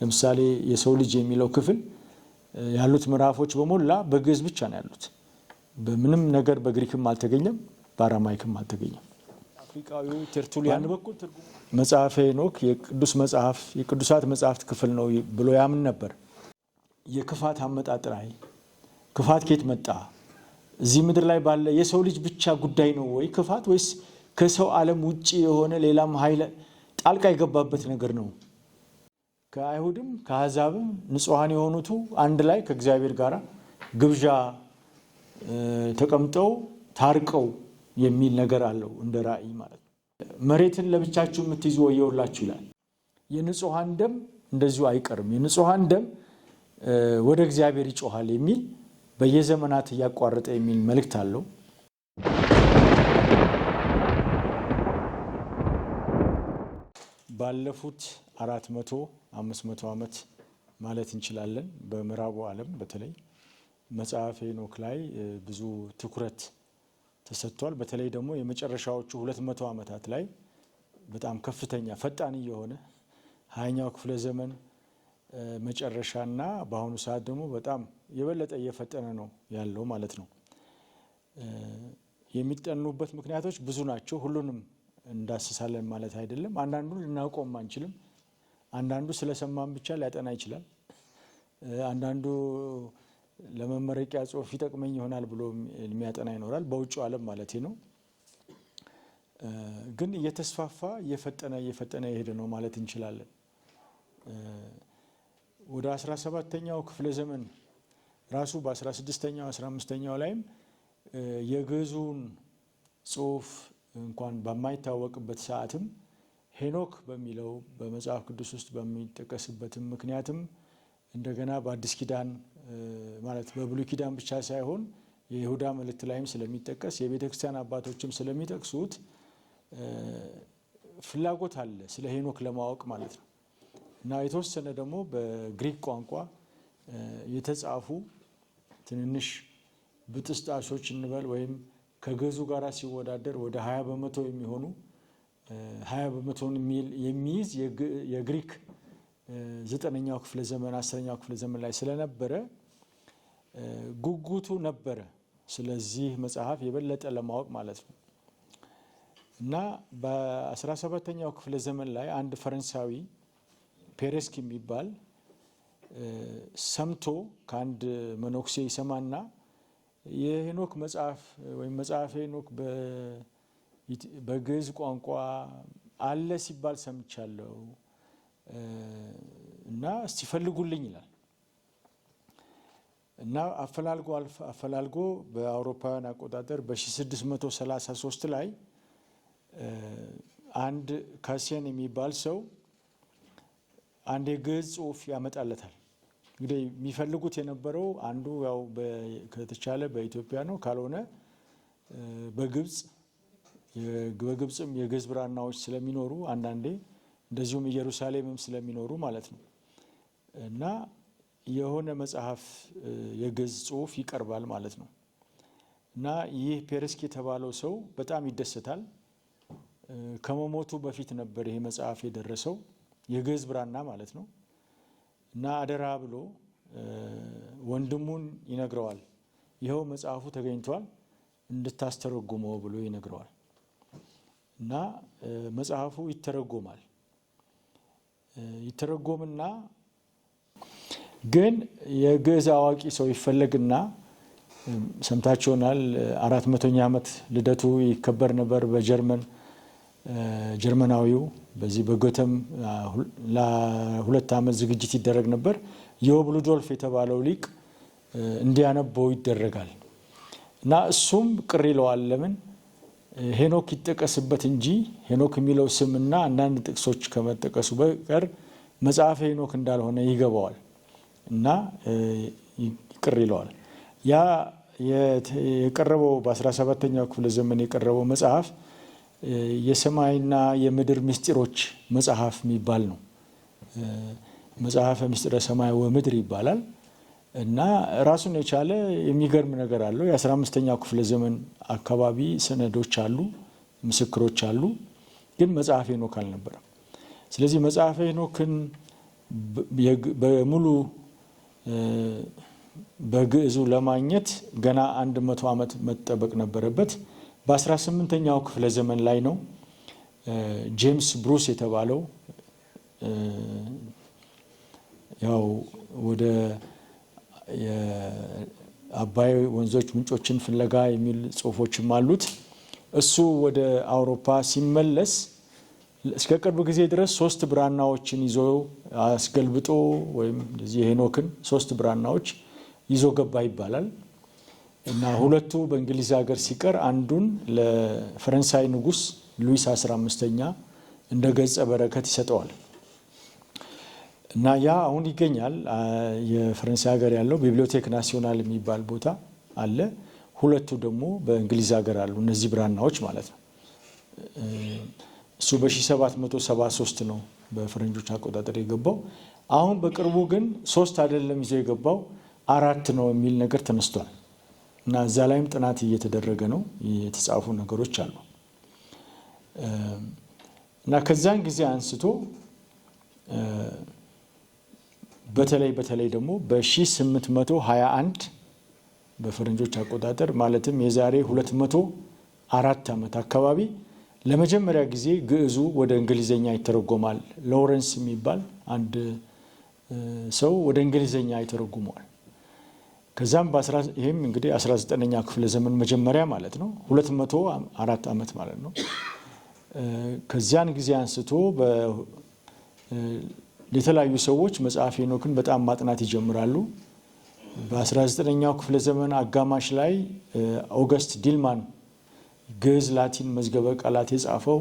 ለምሳሌ የሰው ልጅ የሚለው ክፍል ያሉት ምዕራፎች በሞላ በግዕዝ ብቻ ነው ያሉት። በምንም ነገር በግሪክም አልተገኘም፣ በአራማይክም አልተገኘም። አፍሪካዊው ተርቱሊያን በኩል ትርጉም መጽሐፈ ሄኖክ የቅዱስ መጽሐፍ የቅዱሳት መጽሐፍት ክፍል ነው ብሎ ያምን ነበር። የክፋት አመጣጥ ላይ ክፋት ከየት መጣ? እዚህ ምድር ላይ ባለ የሰው ልጅ ብቻ ጉዳይ ነው ወይ ክፋት ወይስ ከሰው ዓለም ውጪ የሆነ ሌላም ኃይል ጣልቃ የገባበት ነገር ነው? ከአይሁድም ከአሕዛብም ንጹሃን የሆኑቱ አንድ ላይ ከእግዚአብሔር ጋር ግብዣ ተቀምጠው ታርቀው የሚል ነገር አለው እንደ ራእይ ማለት ነው። መሬትን ለብቻችሁ የምትይዙ ወየውላችሁ ይላል። የንጹሃን ደም እንደዚሁ አይቀርም፣ የንጹሃን ደም ወደ እግዚአብሔር ይጮሃል የሚል በየዘመናት ያቋረጠ የሚል መልእክት አለው። ባለፉት 400-500 ዓመት ማለት እንችላለን በምዕራቡ ዓለም በተለይ መጽሐፈ ሄኖክ ላይ ብዙ ትኩረት ተሰጥቷል። በተለይ ደግሞ የመጨረሻዎቹ 200 ዓመታት ላይ በጣም ከፍተኛ ፈጣን የሆነ 20ኛው ክፍለ ዘመን መጨረሻና በአሁኑ ሰዓት ደግሞ በጣም የበለጠ እየፈጠነ ነው ያለው ማለት ነው። የሚጠኑበት ምክንያቶች ብዙ ናቸው። ሁሉንም እንዳስሳለን ማለት አይደለም። አንዳንዱን ልናውቀውም አንችልም። አንዳንዱ ስለሰማን ብቻ ሊያጠና ይችላል። አንዳንዱ ለመመረቂያ ጽሑፍ ይጠቅመኝ ይሆናል ብሎ የሚያጠና ይኖራል፣ በውጭው ዓለም ማለት ነው። ግን እየተስፋፋ እየፈጠነ የሄደ ነው ማለት እንችላለን። ወደ 17ኛው ክፍለ ዘመን ራሱ በ16ኛው 15ኛው ላይም የግዕዙን ጽሑፍ እንኳን በማይታወቅበት ሰዓትም ሄኖክ በሚለው በመጽሐፍ ቅዱስ ውስጥ በሚጠቀስበትም ምክንያትም እንደገና በአዲስ ኪዳን ማለት በብሉይ ኪዳን ብቻ ሳይሆን የይሁዳ መልእክት ላይም ስለሚጠቀስ የቤተ ክርስቲያን አባቶችም ስለሚጠቅሱት ፍላጎት አለ ስለ ሄኖክ ለማወቅ ማለት ነው። እና የተወሰነ ደግሞ በግሪክ ቋንቋ የተጻፉ ትንንሽ ብጥስጣሾች እንበል ወይም ከግዕዙ ጋር ሲወዳደር ወደ 20 በመቶ የሚሆኑ 20 በመቶን የሚይዝ የግሪክ 9ኛው ክፍለ ዘመን 10ኛው ክፍለ ዘመን ላይ ስለነበረ ጉጉቱ ነበረ ስለዚህ መጽሐፍ የበለጠ ለማወቅ ማለት ነው። እና በ17ኛው ክፍለ ዘመን ላይ አንድ ፈረንሳዊ ፔሬስኪ የሚባል ሰምቶ ከአንድ መነኩሴ ይሰማና የሄኖክ መጽሐፍ ወይም መጽሐፈ ሄኖክ በግዕዝ ቋንቋ አለ ሲባል ሰምቻለሁ እና እስቲ ፈልጉልኝ ይላል። እና አፈላልጎ በአውሮፓውያን አቆጣጠር በ1633 ላይ አንድ ካሲያን የሚባል ሰው አንድ የግዕዝ ጽሑፍ ያመጣለታል። እንግዲህ የሚፈልጉት የነበረው አንዱ ያው ከተቻለ በኢትዮጵያ ነው፣ ካልሆነ በግብጽም የግዕዝ ብራናዎች ስለሚኖሩ አንዳንዴ እንደዚሁም ኢየሩሳሌምም ስለሚኖሩ ማለት ነው። እና የሆነ መጽሐፍ የግዕዝ ጽሑፍ ይቀርባል ማለት ነው። እና ይህ ፔሬስኪ የተባለው ሰው በጣም ይደሰታል። ከመሞቱ በፊት ነበር ይሄ መጽሐፍ የደረሰው የግዕዝ ብራና ማለት ነው። እና አደራ ብሎ ወንድሙን ይነግረዋል። ይኸው መጽሐፉ ተገኝቷል እንድታስተረጉመው ብሎ ይነግረዋል። እና መጽሐፉ ይተረጎምና ግን የግዕዝ አዋቂ ሰው ይፈለግና ሰምታችሁናል 400ኛ ዓመት ልደቱ ይከበር ነበር በጀርመን ጀርመናዊው በዚህ በጎተም ለ2 ዓመት ዝግጅት ይደረግ ነበር። ዮብ ሉዶልፍ የተባለው ሊቅ እንዲያነበው ይደረጋል። እና እሱም ቅር ይለዋል። ለምን ሄኖክ ይጠቀስበት እንጂ ሄኖክ የሚለው ስምና አንዳንድ ጥቅሶች ከመጠቀሱ በቀር መጽሐፈ ሄኖክ እንዳልሆነ ይገባዋል እና ቅር ይለዋል። ያ የቀረበው በ17ኛው ክፍለ ዘመን የቀረበው መጽሐፍ የሰማይና የምድር ምስጢሮች መጽሐፍ የሚባል ነው። መጽሐፈ ምስጢረ ሰማይ ወምድር ይባላል። እና ራሱን የቻለ የሚገርም ነገር አለው። የ15ኛው ክፍለ ዘመን አካባቢ ሰነዶች አሉ፣ ምስክሮች አሉ። ግን መጽሐፈ ሄኖክ አልነበረም። ስለዚህ መጽሐፈ ሄኖክን በሙሉ በግዕዙ ለማግኘት ገና 100 ዓመት መጠበቅ ነበረበት። በ18ኛው ክፍለ ዘመን ላይ ነው ጄምስ ብሩስ የተባለው ያው ወደ የአባይ ወንዞች ምንጮችን ፍለጋ የሚል ጽሁፎችም አሉት። እሱ ወደ አውሮፓ ሲመለስ እስከ ቅርብ ጊዜ ድረስ 3 ብራናዎችን ይዞ አስገልብጦ ወይም እንደዚህ ሄኖክን 3 ብራናዎች ይዞ ገባ ይባላል እና ሁለቱ በእንግሊዝ ሀገር ሲቀር አንዱን ለፈረንሳይ ንጉስ ሉዊስ 15ኛ እንደ ገጸ በረከት ይሰጠዋል እና ያ አሁን ይገኛል የፈረንሳይ ሀገር ያለው ቢብሊዮቴክ ናሲዮናል የሚባል ቦታ አለ። ሁለቱ ደግሞ በእንግሊዝ ሀገር አሉ እነዚህ ብራናዎች ማለት ነው። እሱ በ1773 ነው በፈረንጆች አቆጣጠር የገባው። አሁን በቅርቡ ግን 3 አይደለም ይዞ የገባው 4 ነው የሚል ነገር ተነስቷል እና እዛ ላይም ጥናት እየተደረገ ነው። የተጻፉ ነገሮች አሉ እና ከዛን ጊዜ አንስቶ በተለይ ደግሞ በ1821 በፈረንጆች አቆጣጠር ማለትም የዛሬ 204 ዓመት አካባቢ ለመጀመሪያ ጊዜ ግዕዙ ወደ እንግሊዘኛ ይተረጎማል። ሎረንስ የሚባል አንድ ሰው ወደ እንግሊዘኛ ይተረጉመዋል። ከዛም ይሄም እንግዲህ 19ኛ ክፍለ ዘመን መጀመሪያ ማለት ነው 204 ዓመት ማለት ነው። ከዚያን ጊዜ አንስቶ የተለያዩ ሰዎች መጽሐፈ ሄኖክን በጣም ማጥናት ይጀምራሉ። በ19ኛው ክፍለ ዘመን አጋማሽ ላይ ኦገስት ዲልማን ግዕዝ ላቲን መዝገበ ቃላት የጻፈው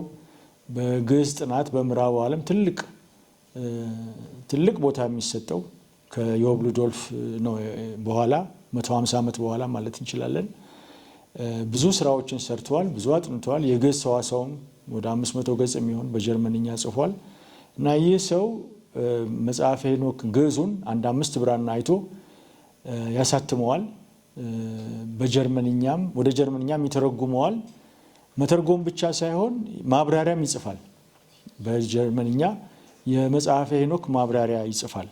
በግዕዝ ጥናት በምዕራቡ ዓለም ትልቅ ቦታ የሚሰጠው ከዮብ ሉዶልፍ ነው በኋላ 150 ዓመት በኋላ ማለት እንችላለን። ብዙ ስራዎችን ሰርተዋል፣ ብዙ አጥንተዋል። የግዕዝ ሰዋሰውም ወደ 500 ገጽ የሚሆን በጀርመንኛ ጽፏል እና ይህ ሰው መጽሐፈ ሄኖክ ግዕዙን 5 ብራና አይቶ ያሳትመዋል። በጀርመንኛም ወደ ጀርመንኛም ይተረጉመዋል። መተርጎም ብቻ ሳይሆን ማብራሪያም ይጽፋል። በጀርመንኛ የመጽሐፈ ሄኖክ ማብራሪያ ይጽፋል።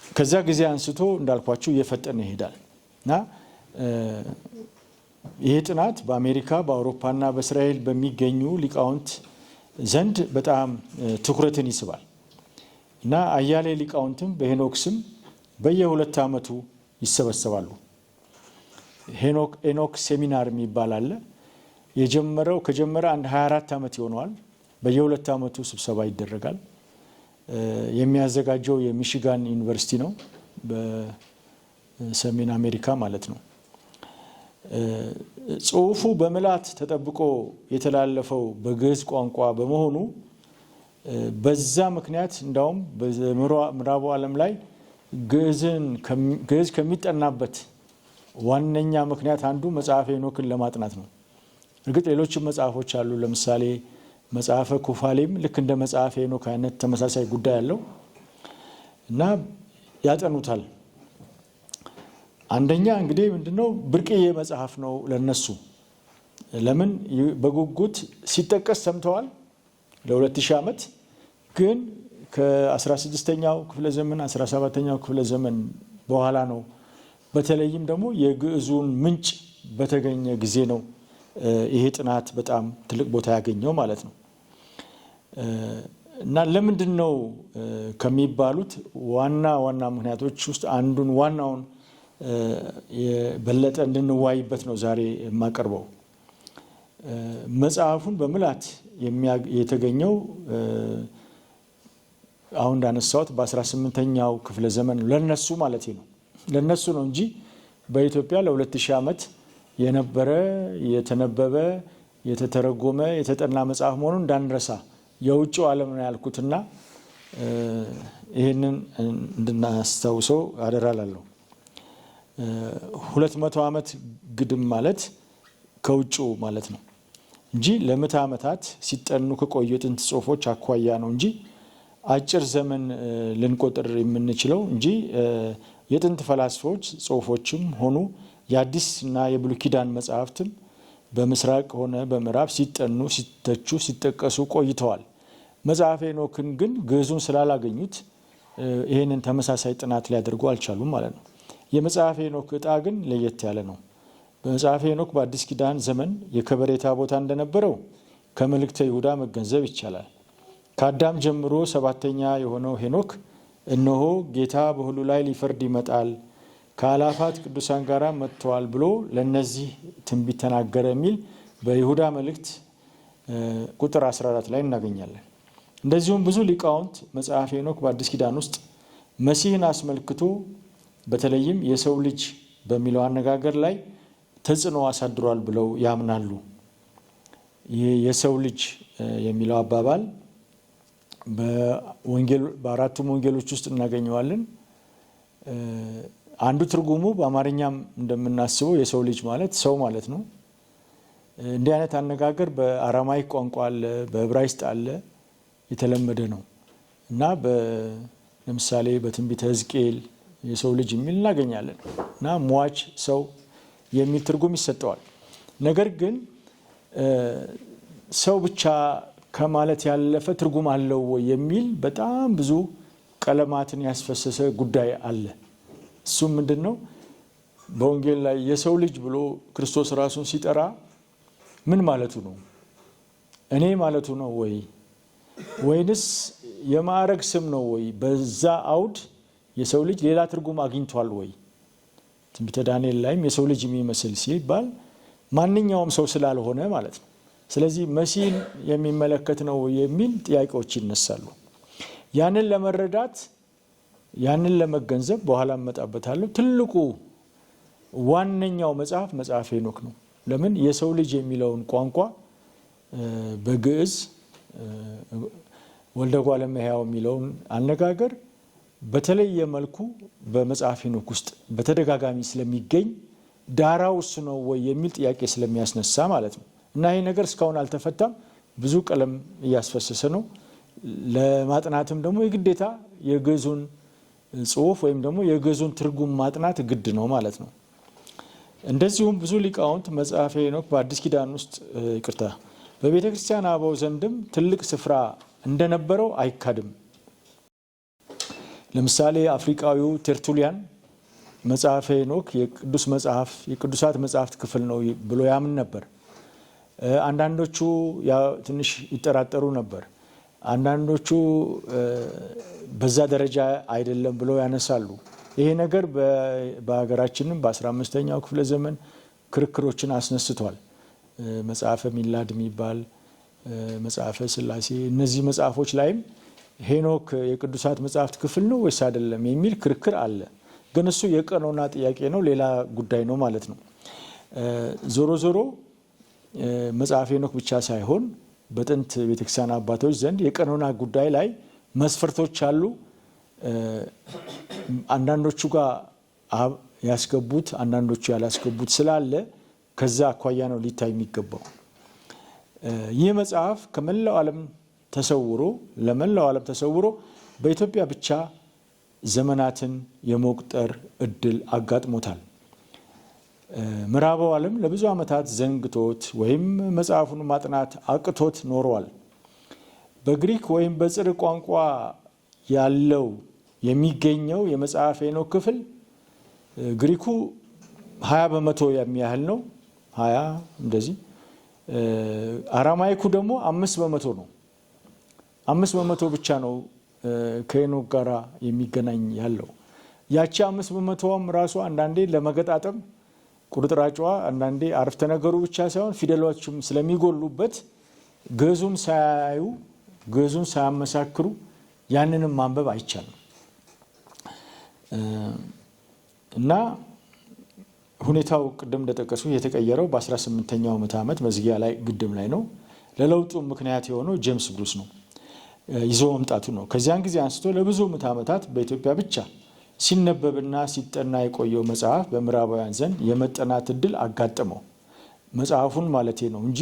ከዛ ጊዜ አንስቶ እንዳልኳችሁ እየፈጠነ ይሄዳል እና ይሄ ጥናት በአሜሪካ በአውሮፓና በእስራኤል በሚገኙ ሊቃውንት ዘንድ በጣም ትኩረትን ይስባል እና አያሌ ሊቃውንትም በሄኖክ ስም በየ2 ዓመቱ ይሰበሰባሉ። ሄኖክ ሴሚናር የሚባል አለ። ከጀመረ 24 ዓመት ይሆነዋል። በየ2 ዓመቱ ስብሰባ ይደረጋል። የሚያዘጋጀው የሚሽጋን ዩኒቨርሲቲ ነው፣ በሰሜን አሜሪካ ማለት ነው። ጽሁፉ በምልአት ተጠብቆ የተላለፈው በግዕዝ ቋንቋ በመሆኑ በዛ ምክንያት እንዳውም በምዕራቡ ዓለም ላይ ግዕዝ ከሚጠናበት ዋነኛ ምክንያት አንዱ መጽሐፈ ሄኖክን ለማጥናት ነው። እርግጥ ሌሎችም መጽሐፎች አሉ። ለምሳሌ መጽሐፈ ኩፋሌም ልክ እንደ መጽሐፈ ሄኖክ አይነት ተመሳሳይ ጉዳይ አለው እና ያጠኑታል። አንደኛ እንግዲህ ምንድነው ብርቅዬ መጽሐፍ ነው ለነሱ። ለምን በጉጉት ሲጠቀስ ሰምተዋል ለ2000 ዓመት። ግን ከ16ኛው ክፍለ ዘመን 17ኛው ክፍለ ዘመን በኋላ ነው በተለይም ደግሞ የግዕዙን ምንጭ በተገኘ ጊዜ ነው ይሄ ጥናት በጣም ትልቅ ቦታ ያገኘው ማለት ነው። እና ለምንድነው ከሚባሉት ዋና ምክንያቶች ውስጥ አንዱን ዋናውን የበለጠ እንድንዋይበት ነው ዛሬ የማቀርበው። መጽሐፉን በምልአት የተገኘው አሁን እንዳነሳሁት በ18ኛው ክፍለ ዘመን ለነሱ ማለት ነው። ለነሱ ነው እንጂ በኢትዮጵያ ለ2000 ዓመት የነበረ የተነበበ የተተረጎመ የተጠና መጽሐፍ መሆኑን እንዳንረሳ የውጭው ዓለም ነው ያልኩትና ይሄንን እንድናስታውሰው አደራላለሁ። 200 ዓመት ግድም ማለት ከውጭው ማለት ነው እንጂ ለምዕተ ዓመታት ሲጠኑ ከቆዩ ጥንት ጽሁፎች አኳያ ነው እንጂ አጭር ዘመን ልንቆጥር የምንችለው እንጂ የጥንት ፈላስፎች ጽሁፎችም ሆኑ የአዲስና የብሉይ ኪዳን መጽሐፍትም በምስራቅ ሆነ በምዕራብ ሲጠኑ ሲተቹ ሲጠቀሱ ቆይተዋል። መጽሐፈ ሄኖክን ግን ግዕዙን ስላላገኙት ይሄንን ተመሳሳይ ጥናት ሊያደርጉ አልቻሉም ማለት ነው። የመጽሐፈ ሄኖክ ዕጣ ግን ለየት ያለ ነው። በመጽሐፈ ሄኖክ በአዲስ ኪዳን ዘመን የከበሬታ ቦታ እንደነበረው ከመልእክተ ይሁዳ መገንዘብ ይቻላል። ከአዳም ጀምሮ ሰባተኛ የሆነው ሄኖክ እነሆ ጌታ በሁሉ ላይ ሊፈርድ ይመጣል፣ ከአላፋት ቅዱሳን ጋር መጥተዋል ብሎ ለነዚህ ትንቢት ተናገረ የሚል በይሁዳ መልእክት ቁጥር 14 ላይ እናገኛለን። እንደዚሁም ብዙ ሊቃውንት መጽሐፈ ሄኖክ በአዲስ ኪዳን ውስጥ መሲህን አስመልክቶ በተለይም የሰው ልጅ በሚለው አነጋገር ላይ ተጽዕኖ አሳድሯል ብለው ያምናሉ። ይህ የሰው ልጅ የሚለው አባባል በአራቱም ወንጌሎች ውስጥ እናገኘዋለን። አንዱ ትርጉሙ በአማርኛም እንደምናስበው የሰው ልጅ ማለት ሰው ማለት ነው። እንዲህ አይነት አነጋገር በአራማይክ ቋንቋ አለ፣ በዕብራይስጥ አለ፣ የተለመደ ነው እና ለምሳሌ በትንቢተ ሕዝቅኤል የሰው ልጅ የሚል እናገኛለን እና ሟች ሰው የሚል ትርጉም ይሰጠዋል። ነገር ግን ሰው ብቻ ከማለት ያለፈ ትርጉም አለው የሚል በጣም ብዙ ቀለማትን ያስፈሰሰ ጉዳይ አለ። እሱም ምንድነው? በወንጌል ላይ የሰው ልጅ ብሎ ክርስቶስ ራሱን ሲጠራ ምን ማለቱ ነው? እኔ ማለቱ ነው ወይ? ወይንስ የማዕረግ ስም ነው ወይ? በዛ አውድ የሰው ልጅ ሌላ ትርጉም አግኝቷል ወይ? ትንቢተ ዳንኤል ላይም የሰው ልጅ የሚመስል ሲባል ማንኛውም ሰው ስላልሆነ ማለት ነው። ስለዚህ መሲህን የሚመለከት ነው የሚል ጥያቄዎች ይነሳሉ። ያንን ለመረዳት ያንን ለመገንዘብ በኋላ እመጣበታለሁ። ትልቁ ዋነኛው መጽሐፍ መጽሐፈ ሄኖክ ነው። ለምን? የሰው ልጅ የሚለውን ቋንቋ በግዕዝ ወልደ እጓለ እመሕያው የሚለውን አነጋገር በተለየ መልኩ በመጽሐፈ ሄኖክ ውስጥ በተደጋጋሚ ስለሚገኝ ዳራው እሱ ነው ወይ የሚል ጥያቄ ስለሚያስነሳ ማለት ነው። እና ይሄ ነገር እስካሁን አልተፈታም። ብዙ ቀለም እያስፈሰሰ ነው። ለማጥናትም ደግሞ የግዴታ የግዕዙን ጽሑፍ ወይም ደግሞ የግዕዙን ትርጉም ማጥናት ግድ ነው ማለት ነው። እንደዚሁም ብዙ ሊቃውንት መጽሐፈ ሄኖክ በአዲስ ኪዳን ውስጥ በቤተ ክርስቲያን አበው ዘንድም ትልቅ ስፍራ እንደነበረው አይካድም። ለምሳሌ አፍሪካዊው ቴርቱሊያን መጽሐፈ ሄኖክ የቅዱሳት መጽሐፍት ክፍል ነው ብሎ ያምን ነበር። አንዳንዶቹ ትንሽ ይጠራጠሩ ነበር። አንዳንዶቹ በዛ ደረጃ አይደለም ብለው ያነሳሉ። ይሄ ነገር በሀገራችንም በ15ኛው ክፍለ ዘመን ክርክሮችን አስነስቷል። መጽሐፈ ሚላድ የሚባል መጽሐፈ ሥላሴ፣ እነዚህ መጽሐፎች ላይም ሄኖክ የቅዱሳት መጽሐፍት ክፍል ነው ወይስ አይደለም የሚል ክርክር አለ። ግን እሱ የቀኖና ጥያቄ ነው፣ ሌላ ጉዳይ ነው ማለት ነው። ዞሮ ዞሮ መጽሐፈ ሄኖክ ብቻ ሳይሆን በጥንት ቤተክርስቲያን አባቶች ዘንድ የቀኖና ጉዳይ ላይ መስፈርቶች አሉ። አንዳንዶቹ ጋር ያስገቡት አንዳንዶቹ ያላስገቡት ስላለ ከዛ አኳያ ነው ሊታይ የሚገባው። ይህ መጽሐፍ ከመላው ዓለም ለመላው ዓለም ተሰውሮ በኢትዮጵያ ብቻ ዘመናትን የመቁጠር እድል አጋጥሞታል። ምዕራባው ዓለም ለብዙ ዓመታት ዘንግቶት ወይም መጽሐፉን ማጥናት አቅቶት ኖሯል። በግሪክ ወይም በጽር ቋንቋ ያለው የሚገኘው የመጽሐፈ ሄኖክ ክፍል ግሪኩ 20% የሚያህል ነው። 20 እንደዚህ። አራማይኩ ደግሞ 5% ነው። 5% ብቻ ነው ከሄኖክ ጋራ የሚገናኝ ያለው። ያቺ 5%ም ራሱ አንዳንዴ ለመገጣጠም ቁርጥራጯ አንዳንዴ አረፍተ ነገሩ ብቻ ሳይሆን ፊደሎችም ስለሚጎሉበት ግዕዙን ሳያዩ ግዕዙን ሳያመሳክሩ ያንንም ማንበብ አይቻልም እና ሁኔታው ቅድም እንደጠቀሱ የተቀየረው በ18ኛው ምዕተ ዓመት መዝጊያ ላይ ግድም ላይ ነው። ለለውጡ ምክንያት የሆነው ጄምስ ብሩስ ነው፣ ይዞ መምጣቱ ነው። ከዚያን ጊዜ አንስቶ ለብዙ ምዕተ ዓመታት በኢትዮጵያ ብቻ ሲነበብና ሲጠና የቆየው መጽሐፍ በምዕራባውያን ዘንድ የመጠናት እድል አጋጠመው። መጽሐፉን ማለቴ ነው እንጂ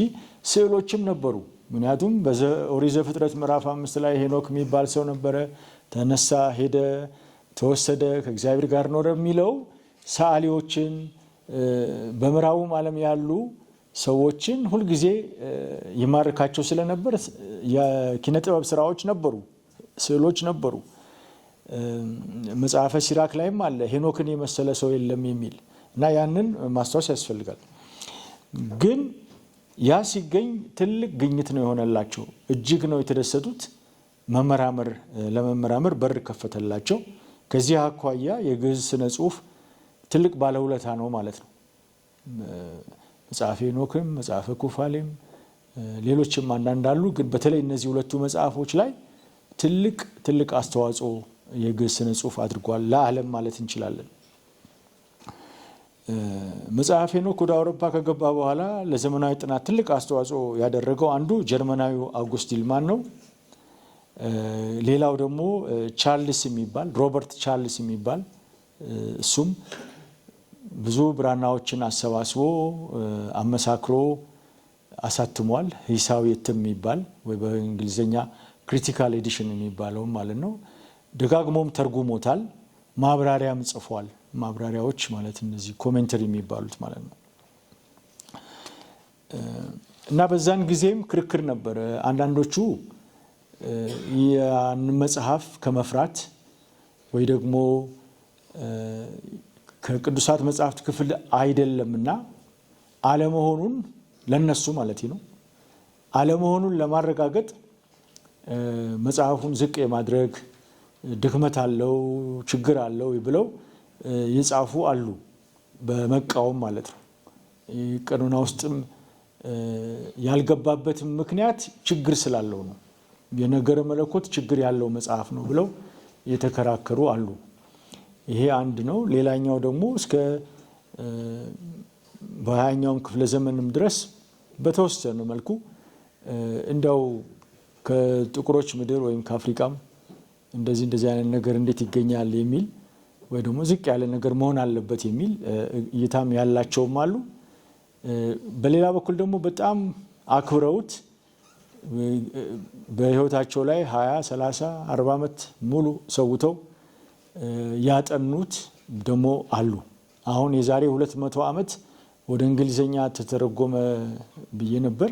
ስዕሎችም ነበሩ። ምክንያቱም በኦሪት ዘፍጥረት ምዕራፍ 5 ላይ ሄኖክ የሚባል ሰው ነበረ፣ ተነሳ፣ ሄደ፣ ተወሰደ፣ ከእግዚአብሔር ጋር ኖረ የሚለው ሰዓሊዎችን በምዕራቡም ዓለም ያሉ ሰዎችን ሁሉ ጊዜ ይማርካቸው ስለነበር የኪነ ጥበብ ስራዎች ነበሩ፣ ስዕሎች ነበሩ። መጽሐፈ ሲራክ ላይም አለ ሄኖክን የመሰለ ሰው የለም የሚል እና ያንን ማስታወስ ያስፈልጋል። ግን ያ ሲገኝ ትልቅ ግኝት ነው የሆነላቸው። እጅግ ነው የተደሰቱት። ለመመራመር በር ከፈተላቸው። ከዚህ አኳያ የግዕዝ ስነ ጽሁፍ ትልቅ ባለውለታ ነው ማለት ነው። መጽሐፈ ሄኖክም መጽሐፈ ኩፋሌም ሌሎችም አንዳንድ አሉ። ግን በተለይ እነዚህ ሁለቱ መጽሐፎች ላይ ትልቅ አስተዋጽኦ የግዕዝ ስነ ጽሁፍ አድርጓል ለዓለም ማለት እንችላለን። መጽሐፈ ሄኖክ ወደ አውሮፓ ከገባ በኋላ ለዘመናዊ ጥናት ትልቅ አስተዋጽኦ ያደረገው አንዱ ጀርመናዊው አውጉስት ሂልማን ነው። ሌላው ደግሞ ሮበርት ቻርልስ የሚባል እሱም ብዙ ብራናዎችን አሰባስቦ አመሳክሮ አሳትሟል። ሂሳዊ እትም የሚባል ወይ በእንግሊዝኛ ክሪቲካል ኤዲሽን የሚባለው ማለት ነው። ደጋግሞም ተርጉሞታል። ማብራሪያም ጽፏል። ማብራሪያዎች ማለት እነዚህ ኮሜንተሪ የሚባሉት ማለት ነው። እና በዛን ጊዜም ክርክር ነበር። አንዳንዶቹ ያን መጽሐፍ ከመፍራት ወይ ደግሞ ከቅዱሳት መጽሐፍት ክፍል አይደለምና አለመሆኑን ለነሱ ማለት ነው አለመሆኑን ለማረጋገጥ መጽሐፉን ዝቅ የማድረግ ድክመት አለው፣ ችግር አለው ብለው የጻፉ አሉ። በመቃወም ማለት ነው። ቀኖና ውስጥም ያልገባበት ምክንያት ችግር ስላለው ነው። የነገረ መለኮት ችግር ያለው መጽሐፍ ነው ብለው የተከራከሩ አሉ። ይሄ አንድ ነው። ሌላኛው ደግሞ እስከ በ20ኛው ክፍለ ዘመንም ድረስ በተወሰነ መልኩ እንደው ከጥቁሮች ምድር ወይም ከአፍሪካም እንደዚህ አይነት ነገር እንዴት ይገኛል የሚል ወይ ደግሞ ዝቅ ያለ ነገር መሆን አለበት የሚል እይታም ያላቸውም አሉ። በሌላ በኩል ደግሞ በጣም አክብረውት በህይወታቸው ላይ 20 30 40 ዓመት ሙሉ ሰውተው ያጠኑት ደግሞ አሉ። አሁን የዛሬ 200 ዓመት ወደ እንግሊዘኛ ተተረጎመ ብዬ ነበር።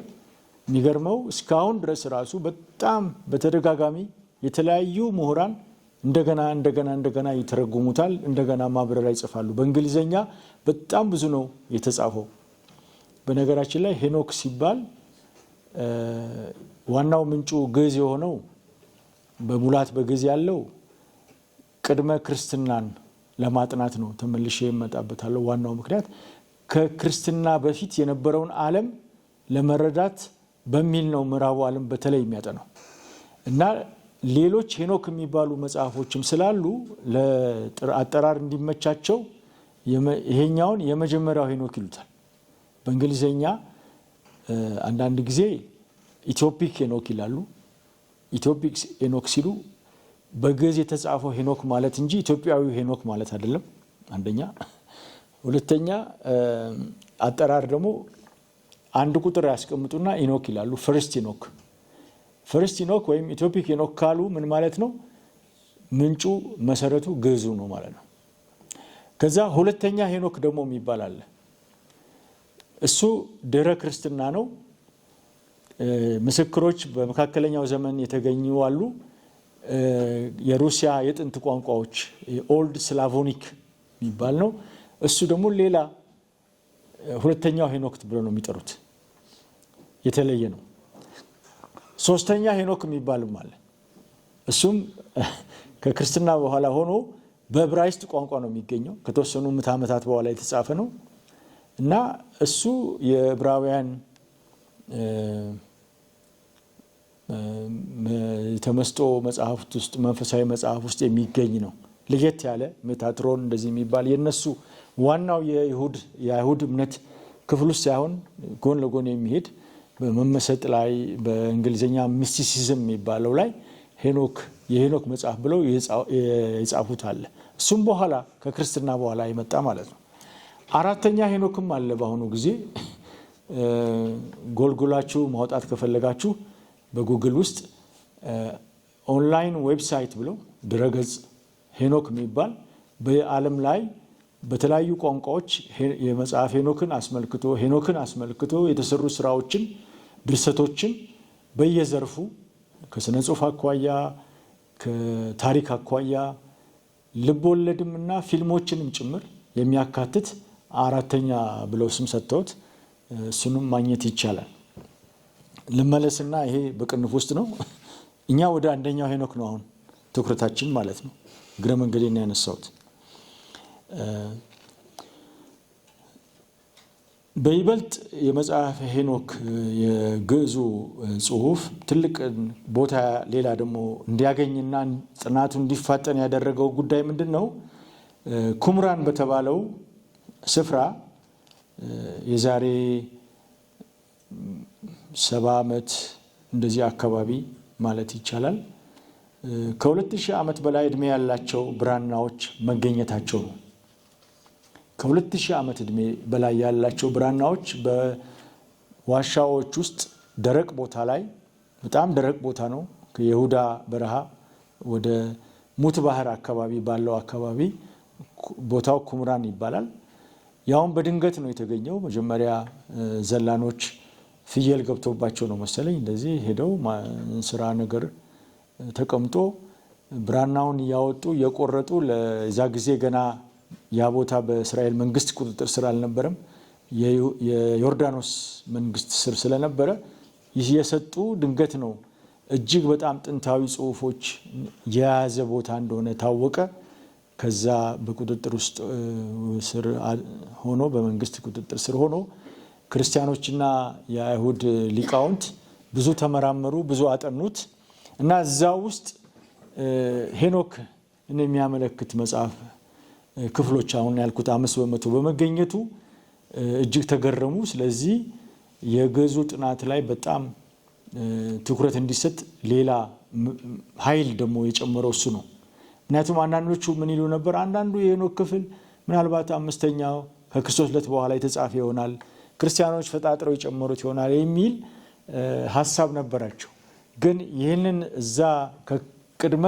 የሚገርመው እስካሁን ድረስ ራሱ በጣም በተደጋጋሚ የተለያዩ ምሁራን እንደገና ይተረጉሙታል፣ እንደገና ማብራሪያ ይጽፋሉ። በእንግሊዘኛ በጣም ብዙ ነው የተጻፈው። በነገራችን ላይ ሄኖክ ሲባል ዋናው ምንጩ ግዕዝ የሆነው በሙላት በግዕዝ ያለው ቅድመ ክርስትናን ለማጥናት ነው። ተመልሼ እመጣበታለሁ። ዋናው ምክንያት ከክርስትና በፊት የነበረውን ዓለም ለመረዳት በሚል ነው ምዕራቡ ዓለም በተለይ የሚያጠናው እና ሌሎች ሄኖክ የሚባሉ መጽሐፎችም ስላሉ ለአጠራር እንዲመቻቸው ይሄኛውን የመጀመሪያው ሄኖክ ይሉታል። በእንግሊዘኛ አንዳንድ ጊዜ ኢትዮፒክ ሄኖክ ይላሉ። ኢትዮፒክ ሄኖክ ሲሉ በግዕዝ የተጻፈው ሄኖክ ማለት እንጂ ኢትዮጵያዊ ሄኖክ ማለት አይደለም። አንደኛ። ሁለተኛ አጠራር ደግሞ አንድ ቁጥር ያስቀምጡና ኢኖክ ይላሉ። ፈርስት ኢኖክ ወይም ኢትዮፒክ ሄኖክ ካሉ ምን ማለት ነው? ምንጩ መሰረቱ ግዕዙ ነው ማለት ነው። ከዛ ሁለተኛ ሄኖክ ደግሞ የሚባል አለ። እሱ ድህረ ክርስትና ነው። ምስክሮች በመካከለኛው ዘመን የተገኙ አሉ። የሩሲያ የጥንት ቋንቋዎች ኦልድ ስላቮኒክ የሚባል ነው። እሱ ደግሞ ሌላ ሁለተኛው ሄኖክ ብለው ነው የሚጠሩት። የተለየ ነው። ሶስተኛ ሄኖክ የሚባልም አለ። እሱም ከክርስትና በኋላ ሆኖ በዕብራይስጥ ቋንቋ ነው የሚገኘው። ከተወሰኑ ምዕተ ዓመታት በኋላ የተጻፈ ነው እና እሱ የዕብራውያን ተመስጦ መጽሐፍት ውስጥ መንፈሳዊ መጽሐፍ ውስጥ የሚገኝ ነው። ለየት ያለ ሜታትሮን እንደዚህ የሚባል የነሱ ዋናው የአይሁድ እምነት ክፍል ውስጥ ሳይሆን ጎን ለጎን የሚሄድ በመመሰጥ ላይ በእንግሊዘኛ ሚስቲሲዝም የሚባለው ላይ የሄኖክ መጽሐፍ ብለው የጻፉት አለ። እሱም በኋላ ከክርስትና በኋላ የመጣ ማለት ነው። አራተኛ ሄኖክም አለ። በአሁኑ ጊዜ ጎልጎላችሁ ማውጣት ከፈለጋችሁ በጉግል ውስጥ ኦንላይን ዌብሳይት ብለው ድረገጽ ሄኖክ የሚባል በዓለም ላይ በተለያዩ ቋንቋዎች የመጽሐፍ ሄኖክን አስመልክቶ የተሰሩ ስራዎችን ድርሰቶችን በየዘርፉ ከስነ ጽሑፍ አኳያ ከታሪክ አኳያ ልቦለድምና ፊልሞችንም ጭምር የሚያካትት አራተኛ ብለው ስም ሰጥተውት እሱንም ማግኘት ይቻላል። ልመለስና ይሄ በቅንፍ ውስጥ ነው። እኛ ወደ አንደኛው ሄኖክ ነው አሁን ትኩረታችን ማለት ነው። እግረ መንገዴን ያነሳሁት በይበልጥ የመጽሐፍ ሄኖክ የግዕዙ ጽሑፍ ትልቅ ቦታ ሌላ ደግሞ እንዲያገኝና ጥናቱ እንዲፋጠን ያደረገው ጉዳይ ምንድን ነው? ኩምራን በተባለው ስፍራ የዛሬ 70 ዓመት እንደዚህ አካባቢ ማለት ይቻላል ከ2000 ዓመት በላይ ዕድሜ ያላቸው ብራናዎች መገኘታቸው ነው። ከ2000 ዓመት ዕድሜ በላይ ያላቸው ብራናዎች በዋሻዎች ውስጥ ደረቅ ቦታ ላይ በጣም ደረቅ ቦታ ነው። ከይሁዳ በረሃ ወደ ሙት ባህር አካባቢ ባለው አካባቢ ቦታው ኩምራን ይባላል። ያውም በድንገት ነው የተገኘው። መጀመሪያ ዘላኖች ፍየል ገብቶባቸው ነው መሰለኝ እንደዚህ ሄደው ስራ ነገር ተቀምጦ ብራናውን እያወጡ እየቆረጡ ለዛ ጊዜ ገና ያ ቦታ በእስራኤል መንግስት ቁጥጥር ስር አልነበረም። የዮርዳኖስ መንግስት ስር ስለነበረ እየሰጡ ድንገት ነው እጅግ በጣም ጥንታዊ ጽሑፎች የያዘ ቦታ እንደሆነ ታወቀ። ከዛ በቁጥጥር ውስጥ ስር ሆኖ በመንግስት ቁጥጥር ስር ሆኖ ክርስቲያኖችና የአይሁድ ሊቃውንት ብዙ ተመራመሩ፣ ብዙ አጠኑት እና እዛ ውስጥ ሄኖክ የሚያመለክት መጽሐፍ ክፍሎች አሁን ያልኩት 5% በመገኘቱ እጅግ ተገረሙ። ስለዚህ የግዕዙ ጥናት ላይ በጣም ትኩረት እንዲሰጥ ሌላ ኃይል ደግሞ የጨመረው እሱ ነው። ምክንያቱም አንዳንዶቹ ምን ይሉ ነበር? አንዳንዱ የሄኖክ ክፍል ምናልባት 5ኛው ከክርስቶስ ልደት በኋላ የተጻፈ ይሆናል፣ ክርስቲያኖች ፈጣጥረው የጨመሩት ይሆናል የሚል ሀሳብ ነበራቸው። ግን ይህንን እዛ ከቅድመ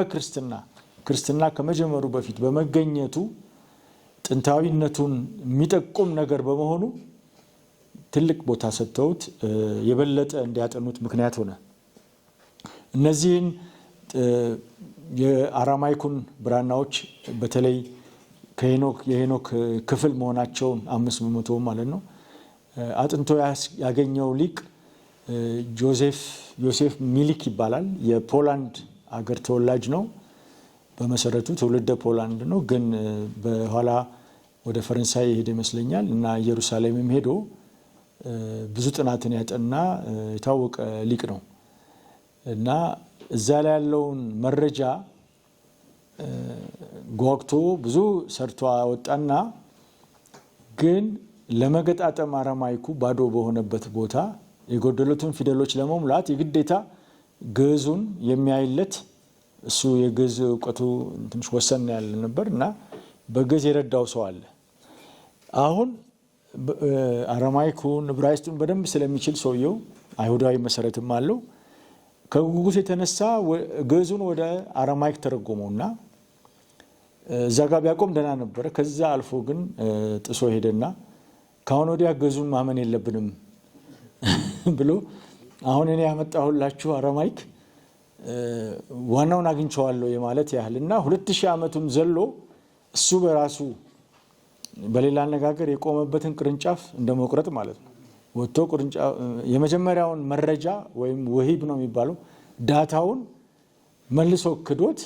ክርስትና ከመጀመሩ በፊት በመገኘቱ ጥንታዊነቱን የሚጠቁም ነገር በመሆኑ ትልቅ ቦታ ሰጥተውት የበለጠ እንዲያጠኑት ምክንያት ሆነ። እነዚህን የአራማይኩን ብራናዎች በተለይ የሄኖክ ክፍል መሆናቸውን 5% ማለት ነው አጥንቶ ያገኘው ሊቅ ዮሴፍ ሚሊክ ይባላል። የፖላንድ አገር ተወላጅ ነው። በመሰረቱ ትውልደ ፖላንድ ነው፣ ግን በኋላ ወደ ፈረንሳይ የሄደ ይመስለኛል እና ኢየሩሳሌምም ሄዶ ብዙ ጥናትን ያጠና የታወቀ ሊቅ ነው እና እዛ ላይ ያለውን መረጃ ጓግቶ ብዙ ሰርቶ አወጣና ግን ለመገጣጠም አራማይኩ ባዶ በሆነበት ቦታ የጎደሉትን ፊደሎች ለመሙላት የግዴታ ግዕዙን የሚያይለት እሱ የግዕዝ እውቀቱ ትንሽ ወሰን ያለ ነበር እና በግዕዝ የረዳው ሰው አለ። አሁን አራማይኩን ዕብራይስጡን በደንብ ስለሚችል ሰውየው አይሁዳዊ መሰረትም አለው። ከጉጉት የተነሳ ግዕዙን ወደ አራማይክ ተረጎመውና እዛ ጋር ቢያቆም ደህና ነበረ። ከዛ አልፎ ግን ጥሶ ሄደና ካሁን ወዲያ ግዕዙን ማመን የለብንም ብሎ አሁን እኔ ያመጣሁላችሁ አራማይክ ዋናውን አግኝቼዋለሁ የማለት ያህልና 2000 ዓመቱን ዘሎ እሱ በራሱ በሌላ አነጋገር የቆመበትን ቅርንጫፍ እንደመቁረጥ ማለት ነው። ወጥቶ ቅርንጫፍ የመጀመሪያውን መረጃ ወይም ወሂብ ነው የሚባለው ዳታውን መልሶ ክዶት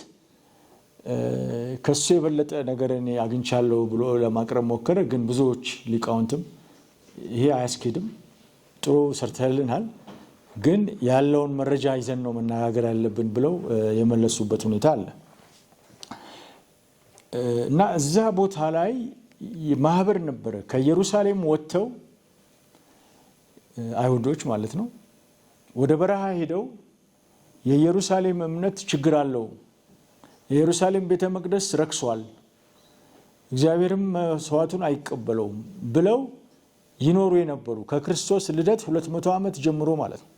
ከሱ የበለጠ ነገር እኔ አግኝቻለሁ ብሎ ለማቅረብ ሞከረ። ግን ብዙዎች ሊቃውንትም ይሄ አያስኬድም፣ ጥሩ ሰርተልናል፣ ግን ያለውን መረጃ ይዘን ነው መነጋገር ያለብን ብለው የመለሱበት ሁኔታ አለ እና እዛ ቦታ ላይ ማህበር ነበረ። ከኢየሩሳሌም ወጥተው አይሁዶች ማለት ነው ወደ በረሃ ሄደው የኢየሩሳሌም እምነት ችግር አለው፣ የኢየሩሳሌም ቤተ መቅደስ ረክሷል፣ እግዚአብሔርም መስዋዕቱን አይቀበለውም ብለው ይኖሩ የነበሩ ከክርስቶስ ልደት 200 ዓመት ጀምሮ ማለት ነው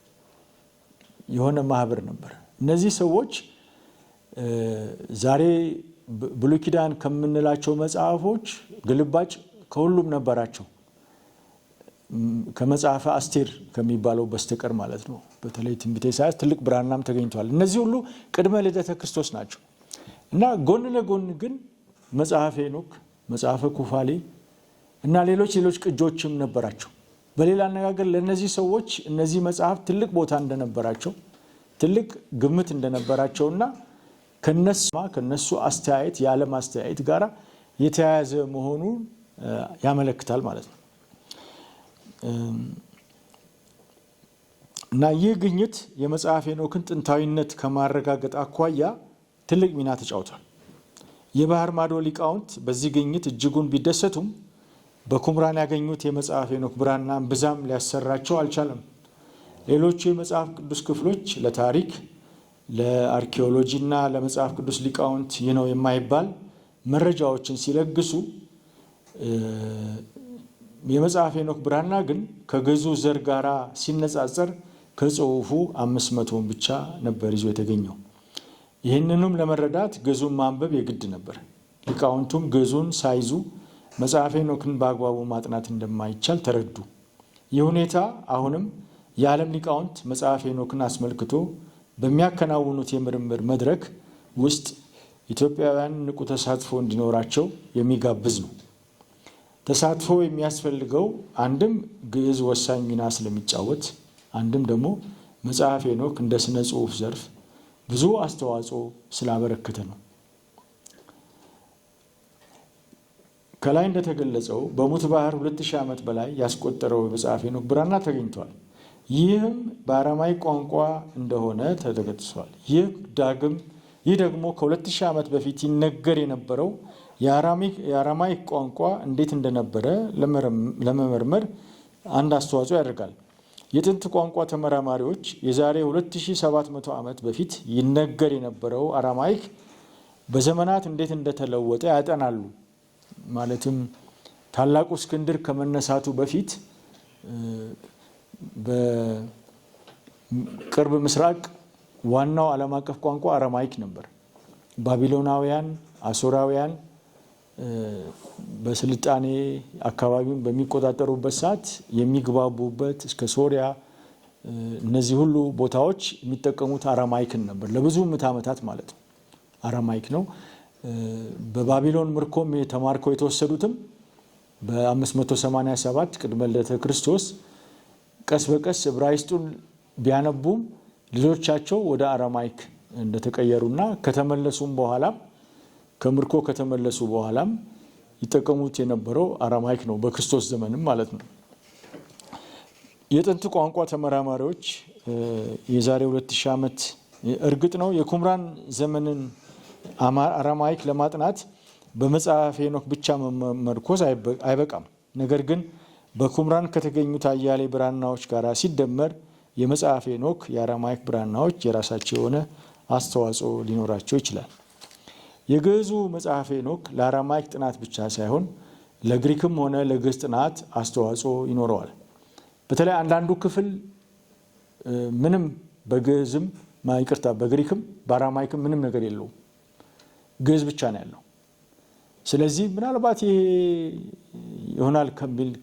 የሆነ ማህበር ነበር። እነዚህ ሰዎች ዛሬ ብሉይ ኪዳን ከምንላቸው መጽሐፎች ግልባጭ ከሁሉም ነበራቸው ከመጽሐፈ አስቴር ከሚባለው በስተቀር ማለት ነው። በተለይ ትንቢተ ኢሳይያስ ትልቅ ብራናም ተገኝቷል። እነዚህ ሁሉ ቅድመ ልደተ ክርስቶስ ናቸው እና ጎን ለጎን ግን መጽሐፈ ሄኖክ፣ መጽሐፈ ኩፋሌ እና ሌሎች ቅጆችም ነበራቸው። በሌላ አነጋገር ለነዚህ ሰዎች እነዚህ መጽሐፍ ትልቅ ቦታ እንደነበራቸው ትልቅ ግምት እንደነበራቸውና ከነሱ አስተያየት የዓለም አስተያየት ጋር የተያያዘ መሆኑን ያመለክታል ማለት ነው። እና ይህ ግኝት የመጽሐፈ ሄኖክን ጥንታዊነት ከማረጋገጥ አኳያ ትልቅ ሚና ተጫውቷል። የባህር ማዶ ሊቃውንት በዚህ ግኝት እጅጉን ቢደሰቱም በኩምራን ያገኙት የመጽሐፈ ሄኖክ ብራና ብዛም ሊያሰራቸው አልቻለም። ሌሎቹ የመጽሐፍ ቅዱስ ክፍሎች ለታሪክ፣ ለአርኪኦሎጂና ለመጽሐፍ ቅዱስ ሊቃውንት ይህ ነው የማይባል መረጃዎችን ሲለግሱ የመጽሐፈ ሄኖክ ብራና ግን ከግዕዙ ዘር ጋር ሲነጻጸር ከጽሑፉ 500 ብቻ ነበር ይዞ የተገኘው። ይህንንም ለመረዳት ግዕዙን ማንበብ የግድ ነበር። ሊቃውንቱም ግዕዙን ሳይዙ መጽሐፈ ሄኖክን በአግባቡ ማጥናት እንደማይቻል ተረዱ። ይህ ሁኔታ አሁንም የዓለም ሊቃውንት መጽሐፈ ሄኖክን አስመልክቶ በሚያከናውኑት የምርምር መድረክ ውስጥ ኢትዮጵያውያን ንቁ ተሳትፎ እንዲኖራቸው የሚጋብዝ ነው። ተሳትፎ የሚያስፈልገው አንድም ግዕዝ ወሳኝ ሚና ስለሚጫወት፣ አንድም ደግሞ መጽሐፈ ሄኖክ እንደ ስነ ጽሑፍ ዘርፍ ብዙ አስተዋጽኦ ስላበረከተ ነው። ከላይ እንደተገለጸው በሙት ባህር 2000 ዓመት በላይ ያስቆጠረው የመጽሐፈ ሄኖክ ብራና ተገኝቷል። ይህም በአራማይክ ቋንቋ እንደሆነ ተጠቅሷል። ይህ ደግሞ ከ2000 ዓመት በፊት ይነገር የነበረው የአራማይክ ቋንቋ እንዴት እንደነበረ ለመመርመር አንድ አስተዋጽኦ ያደርጋል። የጥንት ቋንቋ ተመራማሪዎች የዛሬ 2700 ዓመት በፊት ይነገር የነበረው አራማይክ በዘመናት እንዴት እንደተለወጠ ያጠናሉ። ማለትም ታላቁ እስክንድር ከመነሳቱ በፊት በቅርብ ምስራቅ ዋናው ዓለም አቀፍ ቋንቋ አራማይክ ነበር። ባቢሎናውያን፣ አሶራውያን በስልጣኔ አካባቢውን በሚቆጣጠሩበት ሰዓት የሚግባቡበት እስከ ሶሪያ እነዚህ ሁሉ ቦታዎች የሚጠቀሙት አራማይክን ነበር። ለብዙ ምዕተ ዓመታት ማለት ነው አራማይክ ነው። በባቢሎን ምርኮም ተማርከው የተወሰዱትም በ587 ቅድመ ልደተ ክርስቶስ ቀስ በቀስ ዕብራይስጡን ቢያነቡም ልጆቻቸው ወደ አራማይክ እንደተቀየሩና ከተመለሱም በኋላ ከምርኮ ከተመለሱ በኋላም ይጠቀሙት የነበረው አራማይክ ነው፣ በክርስቶስ ዘመንም ማለት ነው። የጥንት ቋንቋ ተመራማሪዎች የዛሬ 2000 ዓመት እርግጥ ነው የኩምራን ዘመንን አራማይክ ለማጥናት በመጽሐፈ ሄኖክ ብቻ መመርኮዝ አይበቃም። ነገር ግን በኩምራን ከተገኙት አያሌ ብራናዎች ጋር ሲደመር የመጽሐፈ ሄኖክ የአራማይክ ብራናዎች የራሳቸው የሆነ አስተዋጽኦ ሊኖራቸው ይችላል። የግዕዙ መጽሐፈ ሄኖክ ለአራማይክ ጥናት ብቻ ሳይሆን ለግሪክም ሆነ ለግዕዝ ጥናት አስተዋጽኦ ይኖረዋል። በተለይ አንዳንዱ ክፍል ምንም በግሪክም በአራማይክም ምንም ነገር የለውም፣ ግዕዝ ብቻ ነው ያለው። ስለዚህ ምናልባት ይሄ ይሆናል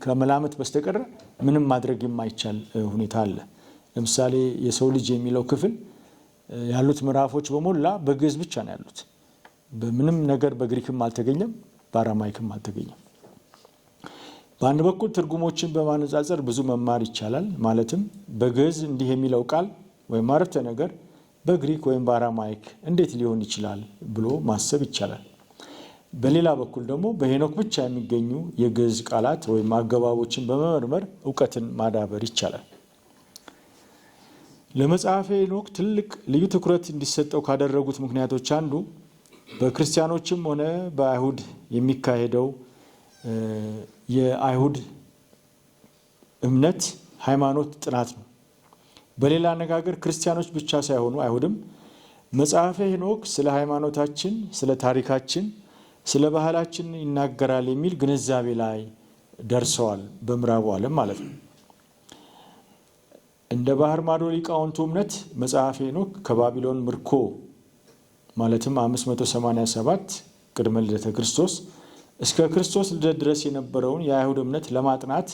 ከመላመት በስተቀር ምንም ማድረግ የማይቻል ሁኔታ አለ። ለምሳሌ የሰው ልጅ የሚለው ክፍል ያሉት ምዕራፎች በሞላ በግዕዝ ብቻ ነው ያሉት። በምንም ነገር በግሪክም አልተገኘም፣ በአራማይክም አልተገኘም። በአንድ በኩል ትርጉሞችን በማነጻጸር ብዙ መማር ይቻላል። ማለትም በግዕዝ እንዲህ የሚለው ቃል ወይም አረፍተ ነገር በግሪክ ወይም በአራማይክ እንዴት ሊሆን ይችላል ብሎ ማሰብ ይቻላል። በሌላ በኩል ደግሞ በሄኖክ ብቻ የሚገኙ የግዕዝ ቃላት ወይም አገባቦችን በመመርመር እውቀትን ማዳበር ይቻላል። ለመጽሐፈ ሄኖክ ትልቅ ልዩ ትኩረት እንዲሰጠው ካደረጉት ምክንያቶች አንዱ በክርስቲያኖችም ሆነ በአይሁድ የሚካሄደው የአይሁድ እምነት ሃይማኖት ጥናት ነው። በሌላ አነጋገር ክርስቲያኖች ብቻ ሳይሆኑ አይሁድም መጽሐፈ ሄኖክ ስለ ሃይማኖታችን፣ ስለ ታሪካችን፣ ስለ ባህላችን ይናገራል የሚል ግንዛቤ ላይ ደርሰዋል። በምዕራቡ ዓለም ማለት ነው። እንደ ባህር ማዶ ሊቃውንቱ እምነት መጽሐፈ ሄኖክ ከባቢሎን ምርኮ ማለትም 587 ቅድመ ልደተ ክርስቶስ እስከ ክርስቶስ ልደት ድረስ የነበረውን የአይሁድ እምነት ለማጥናት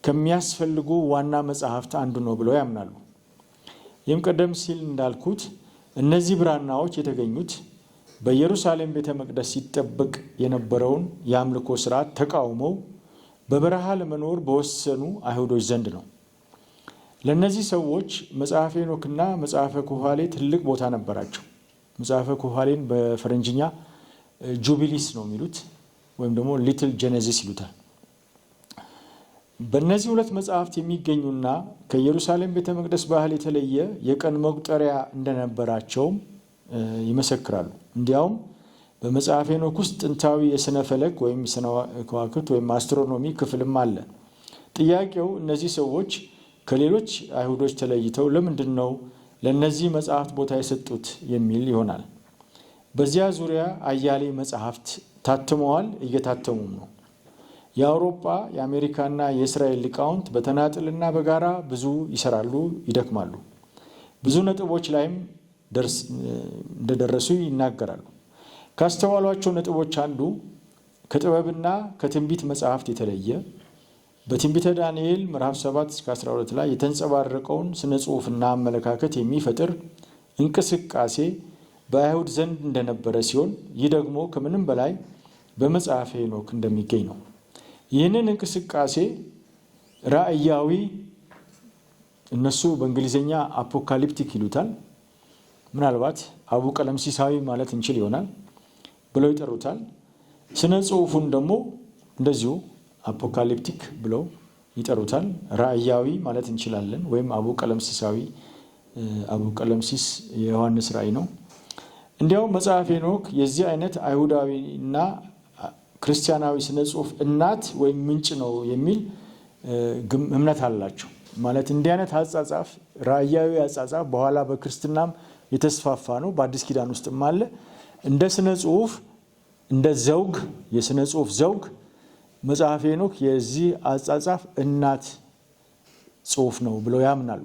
ከሚያስፈልጉ ዋና መጻሕፍት አንዱ ነው ብለው ያምናሉ። ይህም ቀደም ሲል እንዳልኩት እነዚህ ብራናዎች የተገኙት በኢየሩሳሌም ቤተ መቅደስ ሲጠበቅ የነበረውን የአምልኮ ስርዓት ተቃውመው በበረሃ ለመኖር በወሰኑ አይሁዶች ዘንድ ነው። ለነዚህ ሰዎች መጽሐፈ ሄኖክና መጽሐፈ ኩፋሌ ትልቅ ቦታ ነበራቸው። መጽሐፈ ኩፋሌን በፈረንጅኛ ጁቢሊስ ነው የሚሉት ወይም ደግሞ ሊትል ጄኔሲስ ይሉታል። በእነዚህ ሁለት መጽሐፍት የሚገኙና ከኢየሩሳሌም ቤተ መቅደስ ባህል የተለየ የቀን መቁጠሪያ እንደነበራቸውም ይመሰክራሉ። እንዲያውም በመጽሐፈ ሄኖክ ውስጥ ጥንታዊ የስነ ፈለክ ወይም ስነ ከዋክብት ወይም አስትሮኖሚ ክፍልም አለ። ጥያቄው እነዚህ ሰዎች ከሌሎች አይሁዶች ተለይተው ለምንድን ነው ለነዚህ መጽሐፍት ቦታ የሰጡት የሚል ይሆናል። በዚያ ዙሪያ አያሌ መጽሐፍት ታትመዋል፣ እየታተሙም ነው። የአውሮፓ የአሜሪካና የእስራኤል ሊቃውንት በተናጥልና በጋራ ብዙ ይሰራሉ፣ ይደክማሉ። ብዙ ነጥቦች ላይም እንደደረሱ ይናገራሉ። ካስተዋሏቸው ነጥቦች አንዱ ከጥበብና ከትንቢት መጽሐፍት የተለየ በትንቢተ ዳንኤል ምዕራፍ 7-12 ላይ የተንጸባረቀውን ስነ ጽሑፍና አመለካከት የሚፈጥር እንቅስቃሴ በአይሁድ ዘንድ እንደነበረ ሲሆን ይህ ደግሞ ከምንም በላይ በመጽሐፈ ሄኖክ እንደሚገኝ ነው። ይህንን እንቅስቃሴ ራእያዊ፣ እነሱ በእንግሊዝኛ አፖካሊፕቲክ ይሉታል፣ ምናልባት አቡ ቀለምሲሳዊ ማለት እንችል ይሆናል ብለው ይጠሩታል። ስነ ጽሑፉን ደግሞ እንደዚሁ አፖካሊፕቲክ ብለው ይጠሩታል። ራእያዊ ማለት እንችላለን፣ ወይም አቡ ቀለምሲሳዊ። አቡ ቀለምሲስ የዮሐንስ ራእይ ነው። እንዲያውም መጽሐፈ ሄኖክ የዚህ አይነት አይሁዳዊና ክርስቲያናዊ ስነ ጽሑፍ እናት ወይም ምንጭ ነው የሚል እምነት አላቸው። ማለት እንዲህ አይነት አጻጻፍ፣ ራእያዊ አጻጻፍ በኋላ በክርስትናም የተስፋፋ ነው። በአዲስ ኪዳን ውስጥም አለ። እንደ ስነ ጽሑፍ፣ እንደ ዘውግ፣ የስነ ጽሑፍ ዘውግ መጽሐፈ ሄኖክ የዚህ አጻጻፍ እናት ጽሑፍ ነው ብለው ያምናሉ።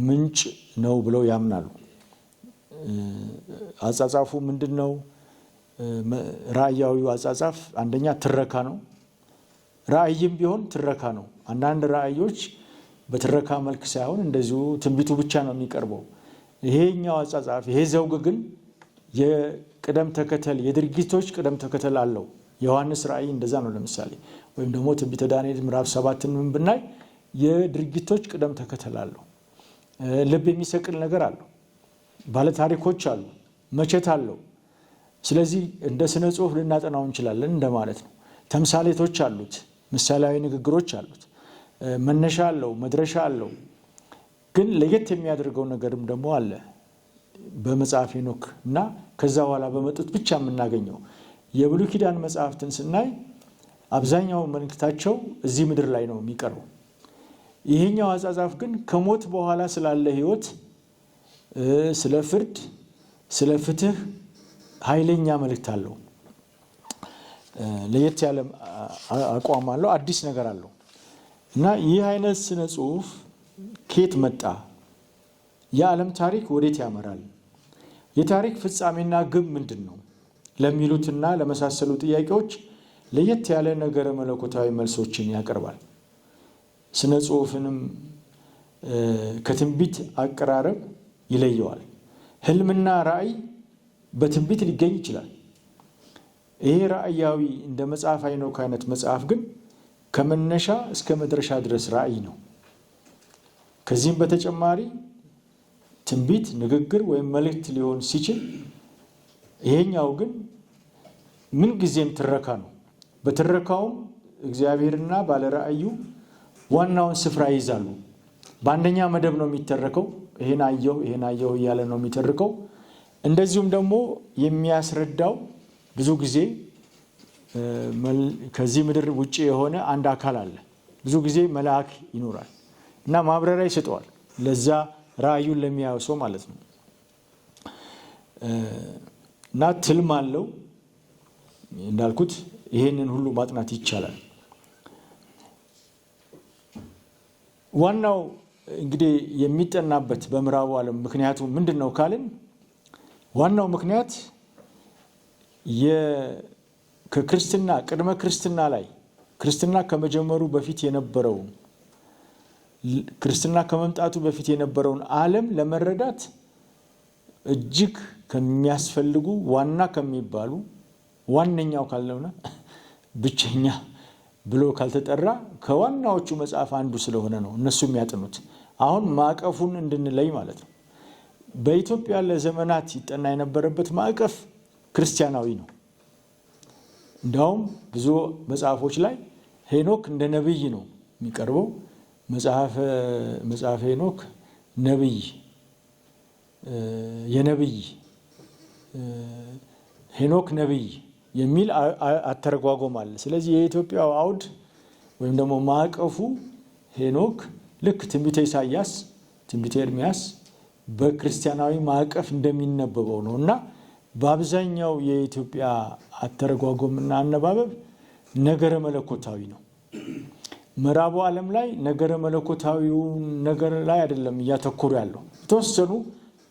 ምንጭ ነው ብለው ያምናሉ። አጻጻፉ ምንድን ነው? ራእያዊው አጻጻፍ አንደኛ ትረካ ነው። ራእይም ቢሆን ትረካ ነው። አንዳንድ ራእዮች በትረካ መልክ ሳይሆን እንደዚሁ ትንቢቱ ብቻ ነው የሚቀርበው። ይሄኛው አጻጻፍ፣ ይሄ ዘውግ ግን የቅደም ተከተል፣ የድርጊቶች ቅደም ተከተል አለው። የዮሐንስ ራእይ እንደዛ ነው ለምሳሌ። ወይም ደግሞ ትንቢተ ዳንኤል ምዕራፍ 7ን ብናይ የድርጊቶች ቅደም ተከተል አለው። ልብ የሚሰቅል ነገር አለው። ባለታሪኮች አሉ፣ መቼት አለው። ስለዚህ እንደ ስነ ጽሑፍ ልናጠናው እንችላለን እንደማለት ነው። ተምሳሌቶች አሉት፣ ምሳሌያዊ ንግግሮች አሉት፣ መነሻ አለው፣ መድረሻ አለው። ግን ለየት የሚያደርገው ነገርም ደግሞ አለ በመጽሐፈ ሄኖክ እና ከዛ በኋላ በመጡት ብቻ የምናገኘው። የብሉይ ኪዳን መጽሐፍትን ስናይ አብዛኛው መልእክታቸው እዚህ ምድር ላይ ነው የሚቀርበው። ይሄኛው አጻጻፍ ግን ከሞት በኋላ ስላለ ሕይወት፣ ስለ ፍርድ፣ ስለ ፍትህ ኃይለኛ መልእክት አለው። ለየት ያለ አቋም አለው፣ አዲስ ነገር አለው እና ይህ አይነት ስነ ጽሑፍ ከየት መጣ? የዓለም ታሪክ ወዴት ያመራል? የታሪክ ፍጻሜና ግብ ምንድን ነው? ለሚሉትና ለመሳሰሉ ጥያቄዎች ለየት ያለ ነገረ መለኮታዊ መልሶችን ያቀርባል። ስነ ጽሑፍንም ከትንቢት አቀራረብ ይለየዋል። ህልምና ራእይ በትንቢት ሊገኝ ይችላል። ይሄ ራእያዊ እንደ መጽሐፈ ሄኖክ አይነት መጽሐፍ ግን ከመነሻ እስከ መድረሻ ድረስ ራእይ ነው። ከዚህም በተጨማሪ ትንቢት፣ ንግግር ወይም መልእክት ሊሆን ሲችል፣ ይሄኛው ግን ምን ጊዜም ትረካ ነው። በትረካውም እግዚአብሔርና ባለ ራእዩ ዋናውን ስፍራ ይይዛሉ። በአንደኛ መደብ ነው የሚተረከው። ይሄን አየሁ እያለ ነው የሚተርከው። እንደዚሁም ደግሞ የሚያስረዳው ብዙ ጊዜ ከዚህ ምድር ውጭ የሆነ አንድ አካል አለ። ብዙ ጊዜ መልአክ ይኖራል እና ማብራሪያ ይሰጠዋል ለዛ ራእዩን ለሚያየው ሰው ማለት ነው። እና ትልም አለው እንዳልኩት። ይሄንን ሁሉ ማጥናት ይቻላል። ዋናው እንግዲህ የሚጠናበት በምዕራቡ ዓለም ምክንያቱ ምንድን ነው ካልን፣ ዋናው ምክንያት ከክርስትና ቅድመ ክርስትና ላይ ክርስትና ከመጀመሩ በፊት የነበረው ክርስትና ከመምጣቱ በፊት የነበረውን ዓለም ለመረዳት እጅግ ከሚያስፈልጉ ዋና ከሚባሉ ዋነኛው ካልነውና ብቸኛ ብሎ ካልተጠራ ከዋናዎቹ መጽሐፍ አንዱ ስለሆነ ነው እነሱ የሚያጠኑት። አሁን ማዕቀፉን እንድንለይ ማለት ነው። በኢትዮጵያ ለዘመናት ይጠና የነበረበት ማዕቀፍ ክርስቲያናዊ ነው። እንዳውም ብዙ መጽሐፎች ላይ ሄኖክ እንደ ነብይ ነው የሚቀርበው። መጽሐፈ ሄኖክ ነብይ የነብይ ሄኖክ ነብይ የሚል አተረጓጎም አለ። ስለዚህ የኢትዮጵያው አውድ ወይም ደግሞ ማዕቀፉ ሄኖክ ልክ ትንቢተ ኢሳይያስ፣ ትንቢተ ኤርምያስ በክርስቲያናዊ ማዕቀፍ እንደሚነበበው ነው እና በአብዛኛው የኢትዮጵያ አተረጓጎምና አነባበብ ነገረ መለኮታዊ ነው። ምዕራቡ ዓለም ላይ ነገረ መለኮታዊው ነገር ላይ አይደለም እያተኮሩ ያለው። የተወሰኑ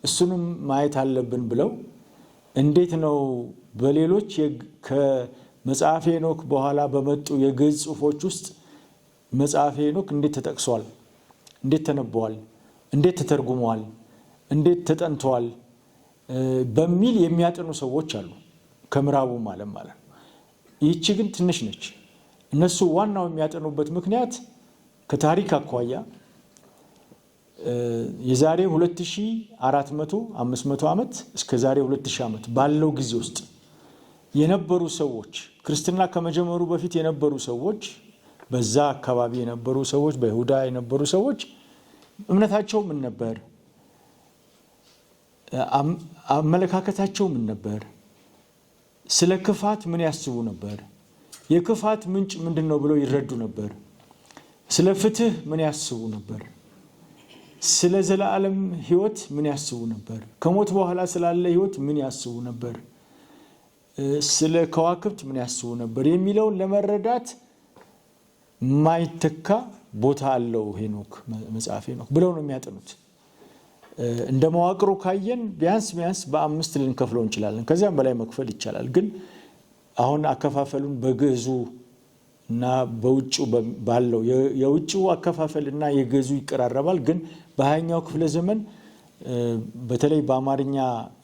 እሱንም ማየት አለብን ብለው እንዴት ነው በሌሎች ከመጽሐፈ ሄኖክ በኋላ በመጡ የግዕዝ ጽሑፎች ውስጥ መጽሐፈ ሄኖክ እንዴት ተጠቅሷል፣ እንዴት ተነበዋል፣ እንዴት ተተርጉመዋል፣ እንዴት ተጠንተዋል በሚል የሚያጠኑ ሰዎች አሉ ከምዕራቡም ዓለም ማለት ነው። ይህቺ ግን ትንሽ ነች። እነሱ ዋናው የሚያጠኑበት ምክንያት ከታሪክ አኳያ የዛሬ 2400 500 ዓመት እስከ ዛሬ 2000 ዓመት ባለው ጊዜ ውስጥ የነበሩ ሰዎች ክርስትና ከመጀመሩ በፊት የነበሩ ሰዎች በዛ አካባቢ የነበሩ ሰዎች በይሁዳ የነበሩ ሰዎች እምነታቸው ምን ነበር? አመለካከታቸው ምን ነበር? ስለ ክፋት ምን ያስቡ ነበር? የክፋት ምንጭ ምንድነው ብለው ይረዱ ነበር? ስለ ፍትህ ምን ያስቡ ነበር? ስለ ዘላለም ህይወት ምን ያስቡ ነበር? ከሞት በኋላ ስላለ ህይወት ምን ያስቡ ነበር? ስለ ከዋክብት ምን ያስቡ ነበር የሚለውን ለመረዳት ማይተካ ቦታ አለው ሄኖክ መጽሐፈ ሄኖክ ብለው ነው የሚያጠኑት። እንደ መዋቅሩ ካየን ቢያንስ በአምስት ልንከፍለው እንችላለን። ከዚያም በላይ መክፈል ይቻላል። ግን አሁን አከፋፈሉን በግዕዙ እና በውጭው ባለው የውጭው አከፋፈልና የግዕዙ ይቀራረባል። ግን በ20ኛው ክፍለ ዘመን በተለይ በአማርኛ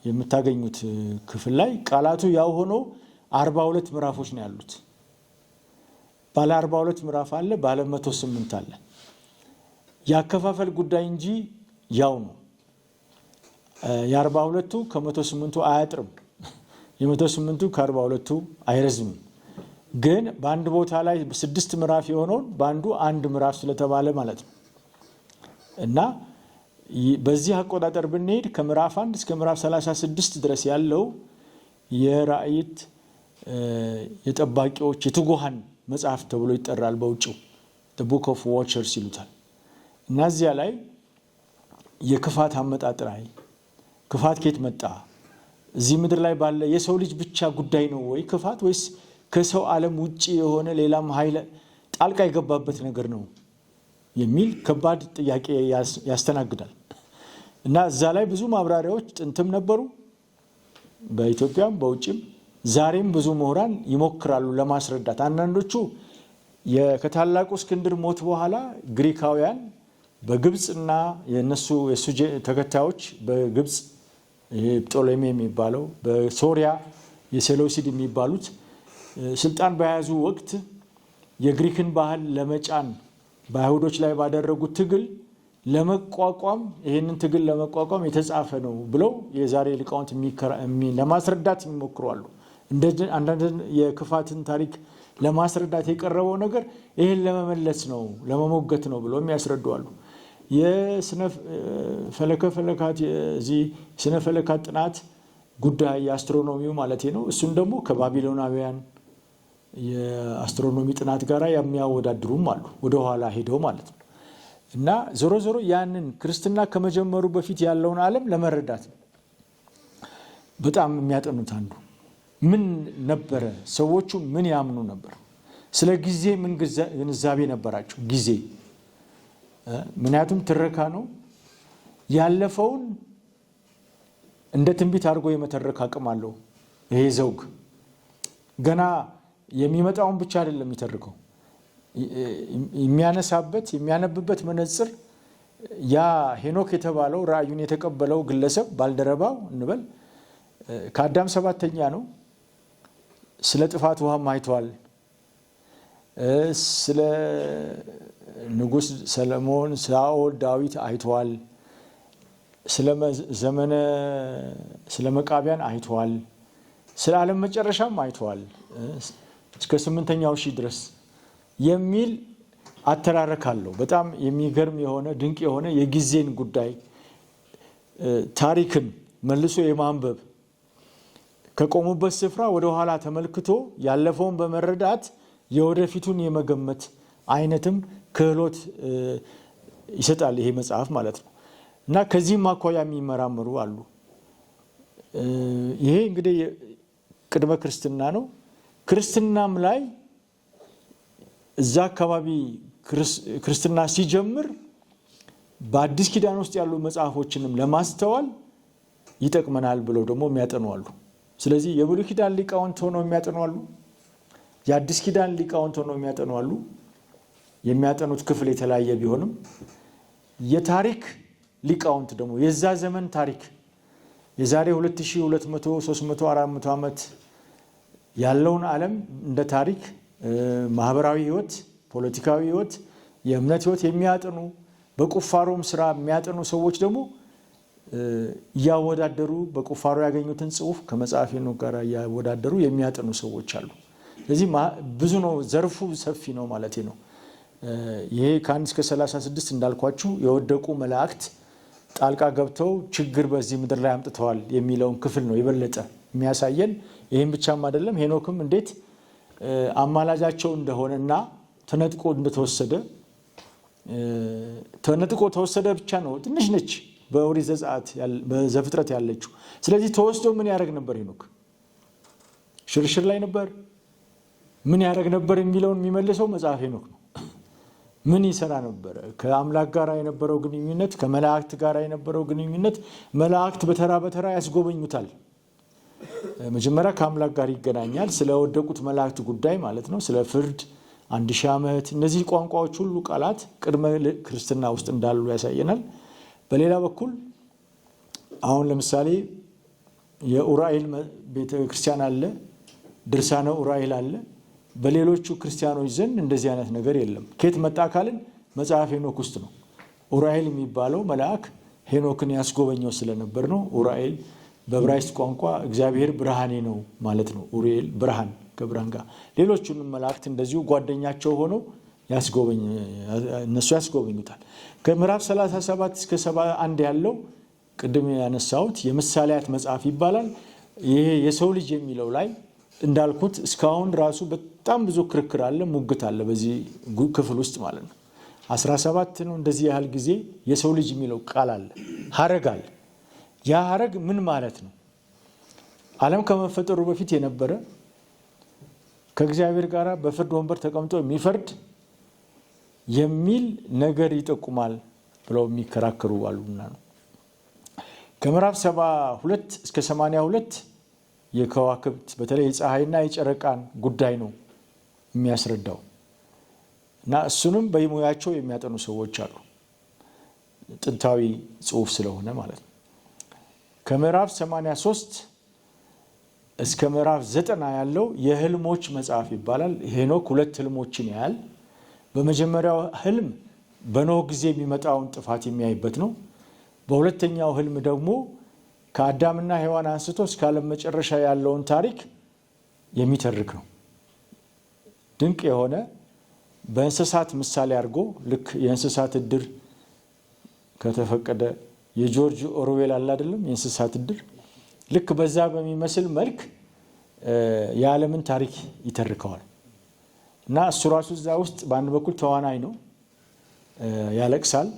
የምታገኙት ክፍል ላይ ቃላቱ ያው ሆኖ 42 ምዕራፎች ነው ያሉት። ባለ 42 ምዕራፍ አለ፣ ባለ 108 አለ። ያከፋፈል ጉዳይ እንጂ ያው ነው። የ42ቱ ከ108ቱ አያጥርም፣ የ108ቱ ከ42ቱ አይረዝምም። ግን በአንድ ቦታ ላይ 6 ምዕራፍ የሆነውን በአንዱ 1 ምዕራፍ ስለተባለ ማለት ነው። እና በዚህ አቆጣጠር ብንሄድ ከምዕራፍ 1 እስከ ምዕራፍ 36 ድረስ ያለው የራእይት የጠባቂዎች የትጉሃን መጽሐፍ ተብሎ ይጠራል። በውጭው the book of watchers ይሉታል። እና እዚያ ላይ የክፋት አመጣጥ ላይ ክፋት ከየት መጣ? እዚህ ምድር ላይ ባለ የሰው ልጅ ብቻ ጉዳይ ነው ወይ ክፋት፣ ወይስ ከሰው ዓለም ውጪ የሆነ ሌላም ኃይል ጣልቃ የገባበት ነገር ነው የሚል ከባድ ጥያቄ ያስተናግዳል። እና እዛ ላይ ብዙ ማብራሪያዎች ጥንትም ነበሩ በኢትዮጵያም በውጭም። ዛሬም ብዙ ምሁራን ይሞክራሉ ለማስረዳት። አንዳንዶቹ ከታላቁ እስክንድር ሞት በኋላ ግሪካውያን በግብጽና የነሱ ተከታዮች በግብጽ ፕቶሌሜ የሚባለው በሶሪያ የሴሎሲድ የሚባሉት ስልጣን በያዙ ወቅት የግሪክን ባህል ለመጫን በአይሁዶች ላይ ባደረጉት ትግል ለመቋቋም ይሄንን ትግል ለመቋቋም የተጻፈ ነው ብለው የዛሬ ሊቃውንት ለማስረዳት ይሞክራሉ። አንዳንድ የክፋትን ታሪክ ለማስረዳት የቀረበው ነገር ይሄን ለመመለስ ነው ለመሞገት ነው ብለው የሚያስረዱ አሉ። የስነ ፈለካት እዚህ ስነ ፈለካት ጥናት ጉዳይ የአስትሮኖሚው ማለት ነው። እሱን ደግሞ ከባቢሎናውያን የአስትሮኖሚ ጥናት ጋር የሚያወዳድሩም አሉ ወደ ኋላ ሄደው ማለት ነው። እና ዞሮ ዞሮ ያንን ክርስትና ከመጀመሩ በፊት ያለውን ዓለም ለመረዳት በጣም የሚያጠኑት አንዱ ምን ነበረ፣ ሰዎቹ ምን ያምኑ ነበር፣ ስለ ጊዜ ምን ግንዛቤ ነበራቸው። ጊዜ ምክንያቱም ትረካ ነው። ያለፈውን እንደ ትንቢት አድርጎ የመተረክ አቅም አለው ይሄ ዘውግ። ገና የሚመጣውን ብቻ አይደለም የሚተርከው የሚያነሳበት የሚያነብበት መነጽር ያ ሄኖክ የተባለው ራእዩን የተቀበለው ግለሰብ ባልደረባው እንበል ከአዳም ሰባተኛ ነው። ስለ ጥፋት ውሃም አይቷል። ስለ ንጉስ ሰለሞን ሳኦል ዳዊት አይቷል። ስለ መቃቢያን አይቷል። ስለ ዓለም መጨረሻም አይቷል እስከ 8ኛው ሺህ ድረስ የሚል አተራረካለሁ። በጣም የሚገርም የሆነ ድንቅ የሆነ የጊዜን ጉዳይ ታሪክን መልሶ የማንበብ ከቆሙበት ስፍራ ወደ ኋላ ተመልክቶ ያለፈውን በመረዳት የወደፊቱን የመገመት አይነትም ክህሎት ይሰጣል ይሄ መጽሐፍ ማለት ነው። እና ከዚህም አኳያ የሚመራመሩ አሉ። ይሄ እንግዲህ ቅድመ ክርስትና ነው። ክርስትናም ላይ እዛ አካባቢ ክርስትና ሲጀምር በአዲስ ኪዳን ውስጥ ያሉ መጽሐፎችንም ለማስተዋል ይጠቅመናል ብለው ደግሞ የሚያጠኑ አሉ። ስለዚህ የብሉይ ኪዳን ሊቃውንት ሆነው የሚያጠኑ አሉ። የአዲስ ኪዳን ሊቃውንት ሆነው የሚያጠኑ አሉ። የሚያጠኑት ክፍል የተለያየ ቢሆንም የታሪክ ሊቃውንት ደግሞ የዛ ዘመን ታሪክ የዛሬ 2200 300 400 ዓመት ያለውን ዓለም እንደ ታሪክ ማህበራዊ ህይወት፣ ፖለቲካዊ ህይወት፣ የእምነት ህይወት የሚያጠኑ በቁፋሮም ስራ የሚያጠኑ ሰዎች ደግሞ ያወዳደሩ በቁፋሮ ያገኙትን ጽሑፍ ከመጽሐፍ ሄኖክ ጋር ያወዳደሩ የሚያጠኑ ሰዎች አሉ። ስለዚህ ብዙ ነው፣ ዘርፉ ሰፊ ነው ማለት ነው። ይሄ ከ1 እስከ 36 እንዳልኳችሁ የወደቁ መላእክት ጣልቃ ገብተው ችግር በዚህ ምድር ላይ አምጥተዋል የሚለውን ክፍል ነው የበለጠ የሚያሳየን። ይሄን ብቻም አይደለም ሄኖክም እንዴት አማላጃቸው እንደሆነና ተነጥቆ እንደተወሰደ ተወሰደ ብቻ ነው ትንሽ ነች በኦሪት ዘጸአት በዘፍጥረት ያለችው። ስለዚህ ተወስዶ ምን ያደርግ ነበር ሄኖክ? ሽርሽር ላይ ነበር። ምን ያደርግ ነበር የሚለውን የሚመልሰው መጽሐፍ ሄኖክ ነው። ምን ይሰራ ነበር? ከአምላክ ጋር የነበረው ግንኙነት፣ ከመላእክት ጋር የነበረው ግንኙነት፣ መላእክት በተራ በተራ ያስጎበኙታል። መጀመሪያ ከአምላክ ጋር ይገናኛል። ስለወደቁት መላእክት ጉዳይ ማለት ነው። ስለ ፍርድ 1000 ዓመት እነዚህ ቋንቋዎች ሁሉ ቃላት ቅድመ ክርስትና ውስጥ እንዳሉ ያሳየናል። በሌላ በኩል አሁን ለምሳሌ የኡራኤል ቤተክርስቲያን አለ፣ ድርሳነ ኡራኤል አለ። በሌሎቹ ክርስቲያኖች ዘንድ እንደዚህ አይነት ነገር የለም። ከየት መጣ ካልን መጽሐፍ ሄኖክ ውስጥ ነው። ኡራኤል የሚባለው መልአክ ሄኖክን ያስጎበኘው ስለነበር ነው። ኡራኤል በዕብራይስጥ ቋንቋ እግዚአብሔር ብርሃኔ ነው ማለት ነው። ኡራኤል ብርሃን ከብርሃን ጋር ሌሎቹንም መላእክት እንደዚሁ ጓደኛቸው ሆነው እነሱ ያስጎበኙታል። ከምዕራፍ 37 እስከ 71 ያለው ቅድም ያነሳሁት የምሳሌያት መጽሐፍ ይባላል። ይሄ የሰው ልጅ የሚለው ላይ እንዳልኩት እስካሁን ራሱ በጣም ብዙ ክርክር አለ፣ ሙግት አለ በዚህ ክፍል ውስጥ ማለት ነው። 17 ነው እንደዚህ ያህል ጊዜ የሰው ልጅ የሚለው ቃል አለ፣ ሐረግ አለ። ያ ሐረግ ምን ማለት ነው? ዓለም ከመፈጠሩ በፊት የነበረ ከእግዚአብሔር ጋር በፍርድ ወንበር ተቀምጦ የሚፈርድ የሚል ነገር ይጠቁማል ብለው የሚከራከሩ አሉና ነው። ከምዕራፍ 72 እስከ 82 የከዋክብት በተለይ የፀሐይና የጨረቃን ጉዳይ ነው የሚያስረዳው እና እሱንም በሙያቸው የሚያጠኑ ሰዎች አሉ፣ ጥንታዊ ጽሑፍ ስለሆነ ማለት ነው። ከምዕራፍ 83 እስከ ምዕራፍ 90 ያለው የህልሞች መጽሐፍ ይባላል። ሄኖክ 2 ህልሞችን ያያል። በመጀመሪያው ህልም በኖህ ጊዜ የሚመጣውን ጥፋት የሚያይበት ነው። በሁለተኛው ህልም ደግሞ ከአዳምና ሔዋን አንስቶ እስከ ዓለም መጨረሻ ያለውን ታሪክ የሚተርክ ነው። ድንቅ የሆነ በእንስሳት ምሳሌ አድርጎ ልክ የእንስሳት እድር ከተፈቀደ የጆርጅ ኦርዌል አለ አይደለም የእንስሳት እድር ልክ በዛ በሚመስል መልክ የዓለምን ታሪክ ይተርከዋል። እና እሱ ራሱ እዛ ውስጥ በአንድ በኩል ተዋናይ ነው፣ ያለቅሳል፣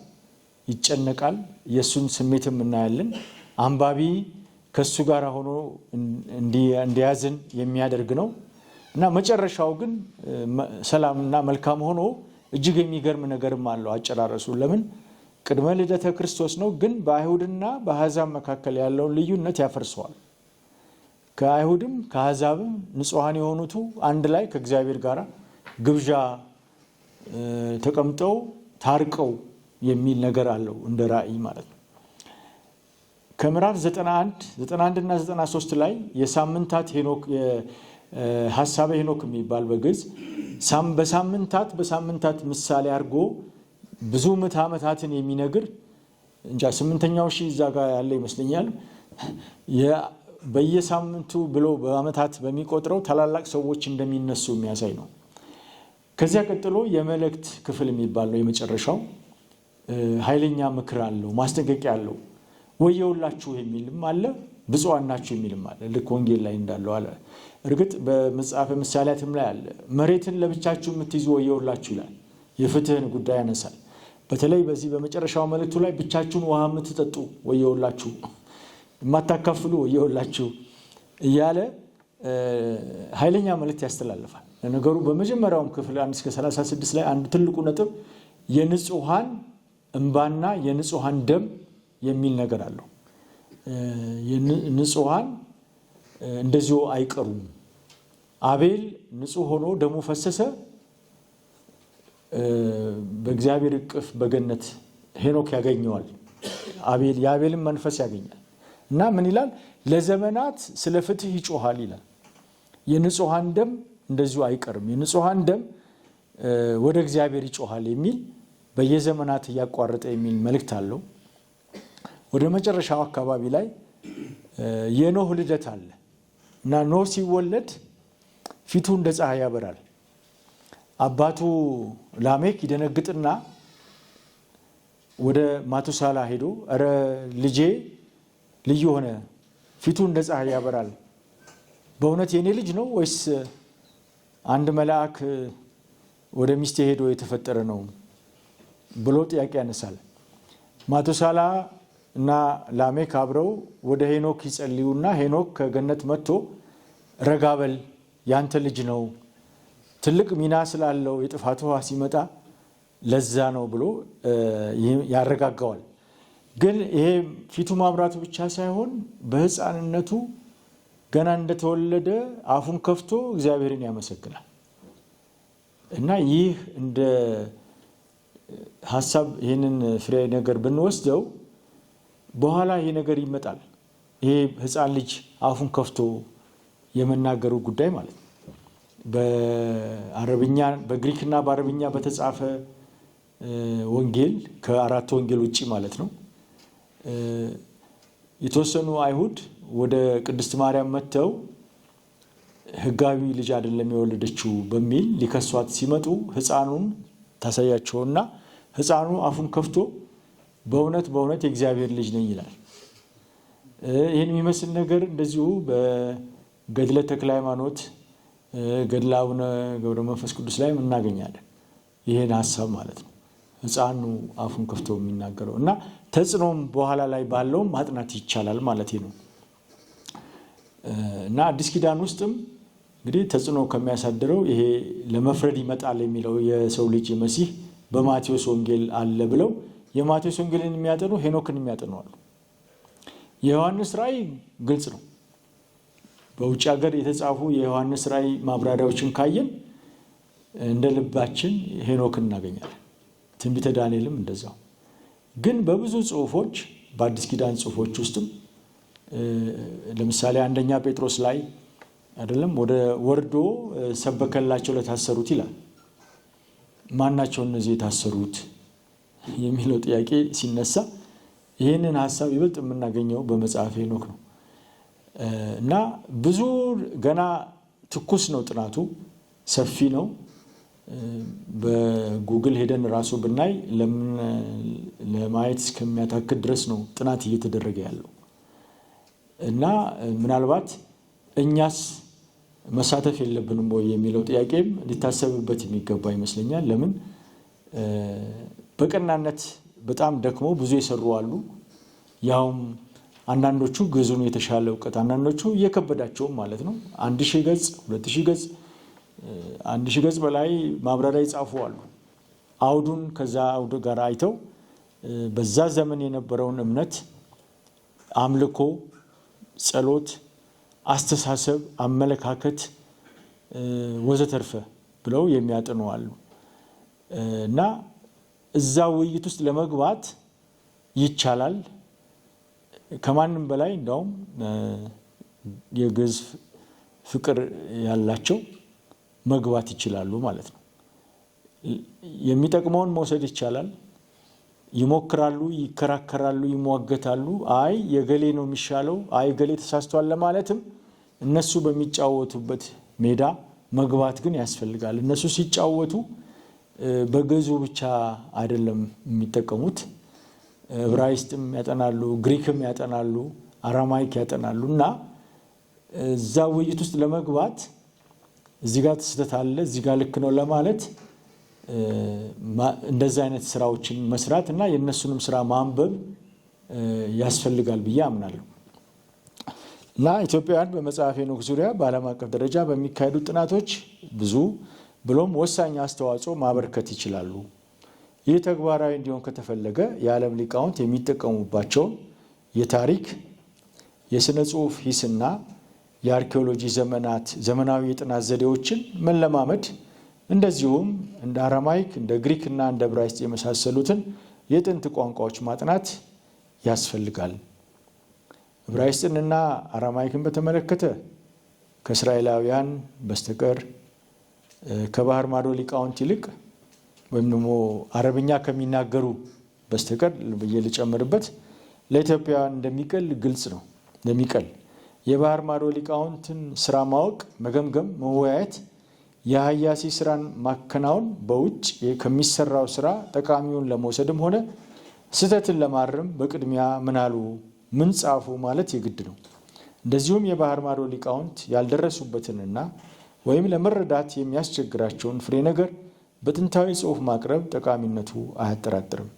ይጨነቃል፣ የእሱን ስሜትም እናያለን። አንባቢ ከሱ ጋር ሆኖ እንዲያዝን የሚያደርግ ነው እና መጨረሻው ግን ሰላምና መልካም ሆኖ እጅግ የሚገርም ነገርም አለው አጨራረሱ። ለምን ቅድመ ልደተ ክርስቶስ ነው፣ ግን በአይሁድና በአሕዛብ መካከል ያለውን ልዩነት ያፈርሰዋል። ከአይሁድም ከአሕዛብም ንጹሃን የሆኑቱ አንድ ላይ ከእግዚአብሔር ጋር ግብዣ ተቀምጠው ታርቀው የሚል ነገር አለው እንደ ራእይ ማለት ነው። ከምዕራፍ 91 እና 93 ላይ የሳምንታት ሄኖክ ሐሳበ ሄኖክ የሚባል በግዕዝ በሳምንታት ምሳሌ አድርጎ ብዙ ምዕተ ዓመታትን የሚነግር እንጃ 8ኛው ሺህ እዛ ጋር ያለ ይመስለኛል በየሳምንቱ ብሎ በአመታት በሚቆጥረው ታላላቅ ሰዎች እንደሚነሱ የሚያሳይ ነው። ከዚያ ቀጥሎ የመልእክት ክፍል የሚባል ነው የመጨረሻው። ኃይለኛ ምክር አለው፣ ማስጠንቀቂያ አለው። ወየውላችሁ የሚልም አለ፣ ብፁዓን ናችሁ የሚልም አለ። ልክ ወንጌል ላይ እንዳለው አለ። እርግጥ በመጽሐፈ ምሳሌያትም ላይ አለ። መሬትን ለብቻችሁ የምትይዙ ወየውላችሁ ይላል። የፍትህን ጉዳይ ያነሳል። በተለይ በዚህ በመጨረሻው መልእክቱ ላይ ብቻችሁን ውሃ የምትጠጡ ወየውላችሁ፣ የማታካፍሉ ወየውላችሁ እያለ ኃይለኛ መልእክት ያስተላልፋል። ለነገሩ በመጀመሪያውም ክፍል 1-36 ላይ አንድ ትልቁ ነጥብ የንጹሃን እንባና የንጹሃን ደም የሚል ነገር አለው። ንጹሃን እንደዚሁ አይቀሩም። አቤል ንጹህ ሆኖ ደሙ ፈሰሰ፣ በእግዚአብሔር እቅፍ በገነት ሄኖክ ያገኘዋል። የአቤልን መንፈስ ያገኛል እና ምን ይላል? ለዘመናት ስለ ፍትህ ይጮሃል ይላል። የንጹሃን ደም እንደዚሁ አይቀርም። የንጹሃን ደም ወደ እግዚአብሔር ይጮሃል የሚል በየዘመናት እያቋረጠ የሚል መልእክት አለው። ወደ መጨረሻው አካባቢ ላይ የኖህ ልደት አለ እና ኖህ ሲወለድ ፊቱ እንደ ፀሐይ ያበራል። አባቱ ላሜክ ይደነግጥና ወደ ማቱሳላ ሄዶ እረ ልጄ ልዩ ሆነ፣ ፊቱ እንደ ፀሐይ ያበራል፣ በእውነት የኔ ልጅ ነው ወይስ አንድ መልአክ ወደ ሚስቴ ሄዶ የተፈጠረ ነው ብሎ ጥያቄ ያነሳል። ማቱሳላ እና ላሜክ አብረው ወደ ሄኖክ ይጸልዩና ሄኖክ ከገነት መጥቶ ረጋበል ያንተ ልጅ ነው፣ ትልቅ ሚና ስላለው የጥፋት ውሃ ሲመጣ ለዛ ነው ብሎ ያረጋጋዋል። ግን ይሄ ፊቱ ማብራቱ ብቻ ሳይሆን በሕፃንነቱ ገና እንደተወለደ አፉን ከፍቶ እግዚአብሔርን ያመሰግናል እና ይህ እንደ ሐሳብ ይህንን ፍሬ ነገር ብንወስደው በኋላ ይሄ ነገር ይመጣል። ይሄ ሕፃን ልጅ አፉን ከፍቶ የመናገሩ ጉዳይ ማለት ነው። በአረብኛ በግሪክና በአረብኛ በተጻፈ ወንጌል ከአራት ወንጌል ውጪ ማለት ነው የተወሰኑ አይሁድ ወደ ቅድስት ማርያም መጥተው ሕጋዊ ልጅ አይደለም የወለደችው በሚል ሊከሷት ሲመጡ ሕፃኑን ታሳያቸውና ሕፃኑ አፉን ከፍቶ በእውነት የእግዚአብሔር ልጅ ነኝ ይላል። ይህን የሚመስል ነገር እንደዚሁ በገድለ ተክለ ሃይማኖት፣ ገድለ አቡነ ገብረ መንፈስ ቅዱስ ላይ እናገኛለን። ይህን ሀሳብ ማለት ነው ሕፃኑ አፉን ከፍቶ የሚናገረው እና ተጽዕኖም በኋላ ላይ ባለውም ማጥናት ይቻላል ማለት ነው። እና አዲስ ኪዳን ውስጥም እንግዲህ ተጽዕኖ ከሚያሳድረው ይሄ ለመፍረድ ይመጣል የሚለው የሰው ልጅ መሲህ በማቴዎስ ወንጌል አለ ብለው የማቴዎስ ወንጌልን የሚያጠኑ ሄኖክን የሚያጠኑ አሉ። የዮሐንስ ራእይ ግልጽ ነው። በውጭ ሀገር የተጻፉ የዮሐንስ ራእይ ማብራሪያዎችን ካየን እንደ ልባችን ሄኖክን እናገኛለን። ትንቢተ ዳንኤልም እንደዛው። ግን በብዙ ጽሁፎች በአዲስ ኪዳን ጽሁፎች ውስጥም ለምሳሌ አንደኛ ጴጥሮስ ላይ አይደለም ወደ ወርዶ ሰበከላቸው ለታሰሩት ይላል። ማናቸው እነዚህ የታሰሩት የሚለው ጥያቄ ሲነሳ ይህንን ሀሳብ ይበልጥ የምናገኘው በመጽሐፈ ሄኖክ ነው እና ብዙ ገና ትኩስ ነው ጥናቱ፣ ሰፊ ነው። በጉግል ሄደን ራሱ ብናይ ለማየት እስከሚያታክት ድረስ ነው ጥናት እየተደረገ ያለው እና ምናልባት እኛስ መሳተፍ የለብንም ወይ የሚለው ጥያቄም ሊታሰብበት የሚገባ ይመስለኛል። ለምን በቀናነት በጣም ደክሞ ብዙ የሰሩ አሉ። ያውም አንዳንዶቹ ግዙን የተሻለ እውቀት፣ አንዳንዶቹ እየከበዳቸውም ማለት ነው 1000 ገጽ 2000 ገጽ 1000 ገጽ በላይ ማብራሪያ ይጻፉ አሉ። አውዱን ከዛ አውዱ ጋር አይተው በዛ ዘመን የነበረውን እምነት፣ አምልኮ፣ ጸሎት፣ አስተሳሰብ፣ አመለካከት ወዘተርፈ ብለው የሚያጠኑ አሉ እና እዛ ውይይት ውስጥ ለመግባት ይቻላል። ከማንም በላይ እንደውም የግዕዝ ፍቅር ያላቸው መግባት ይችላሉ ማለት ነው። የሚጠቅመውን መውሰድ ይቻላል። ይሞክራሉ፣ ይከራከራሉ፣ ይሟገታሉ። አይ የገሌ ነው የሚሻለው፣ አይ ገሌ ተሳስቷል ለማለትም እነሱ በሚጫወቱበት ሜዳ መግባት ግን ያስፈልጋል። እነሱ ሲጫወቱ በግዕዙ ብቻ አይደለም የሚጠቀሙት፣ ዕብራይስጥም ያጠናሉ፣ ግሪክም ያጠናሉ፣ አራማይክ ያጠናሉ እና እዛ ውይይት ውስጥ ለመግባት እዚህ ጋር ስህተት አለ፣ እዚህ ጋር ልክ ነው ለማለት እንደዚህ አይነት ስራዎችን መስራት እና የእነሱንም ስራ ማንበብ ያስፈልጋል ብዬ አምናለሁ። እና ኢትዮጵያውያን በመጽሐፈ ሄኖክ ዙሪያ በዓለም አቀፍ ደረጃ በሚካሄዱ ጥናቶች ብዙ ብሎም ወሳኝ አስተዋጽኦ ማበርከት ይችላሉ። ይህ ተግባራዊ እንዲሆን ከተፈለገ የዓለም ሊቃውንት የሚጠቀሙባቸውን የታሪክ፣ የሥነ ጽሑፍ ሂስና የአርኪኦሎጂ ዘመናዊ የጥናት ዘዴዎችን መለማመድ እንደዚሁም እንደ አራማይክ፣ እንደ ግሪክ እና እንደ ዕብራይስጥ የመሳሰሉትን የጥንት ቋንቋዎች ማጥናት ያስፈልጋል። ዕብራይስጥንና አራማይክን በተመለከተ ከእስራኤላውያን በስተቀር ከባህር ማዶ ሊቃውንት ይልቅ ወይም ደግሞ አረብኛ ከሚናገሩ በስተቀር ብዬ ልጨምርበት ለኢትዮጵያውያን እንደሚቀል ግልጽ ነው። እንደሚቀል የባህር ማዶ ሊቃውንትን ስራ ማወቅ፣ መገምገም፣ መወያየት፣ የሀያሲ ስራን ማከናወን በውጭ ከሚሰራው ስራ ጠቃሚውን ለመውሰድም ሆነ ስህተትን ለማረም በቅድሚያ ምን አሉ፣ ምን ጻፉ ማለት የግድ ነው። እንደዚሁም የባህር ማዶ ሊቃውንት ያልደረሱበትንና ወይም ለመረዳት የሚያስቸግራቸውን ፍሬ ነገር በጥንታዊ ጽሑፍ ማቅረብ ጠቃሚነቱ አያጠራጥርም።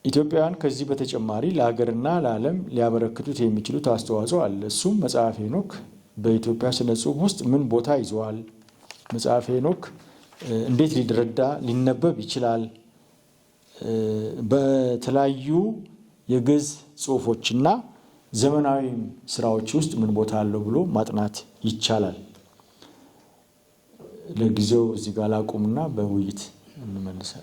ኢትዮጵያውያን ከዚህ በተጨማሪ ለሀገርና ለዓለም ሊያበረክቱት የሚችሉት አስተዋጽኦ አለ። እሱም መጽሐፈ ሄኖክ በኢትዮጵያ ስነ ጽሑፍ ውስጥ ምን ቦታ ይዘዋል? መጽሐፈ ሄኖክ እንዴት ሊደረዳ ሊነበብ ይችላል? በተለያዩ የግዕዝ ጽሑፎችና ዘመናዊ ስራዎች ውስጥ ምን ቦታ አለው ብሎ ማጥናት ይቻላል። ለጊዜው እዚህ ጋር ላቁምና በውይይት እንመልሳለን።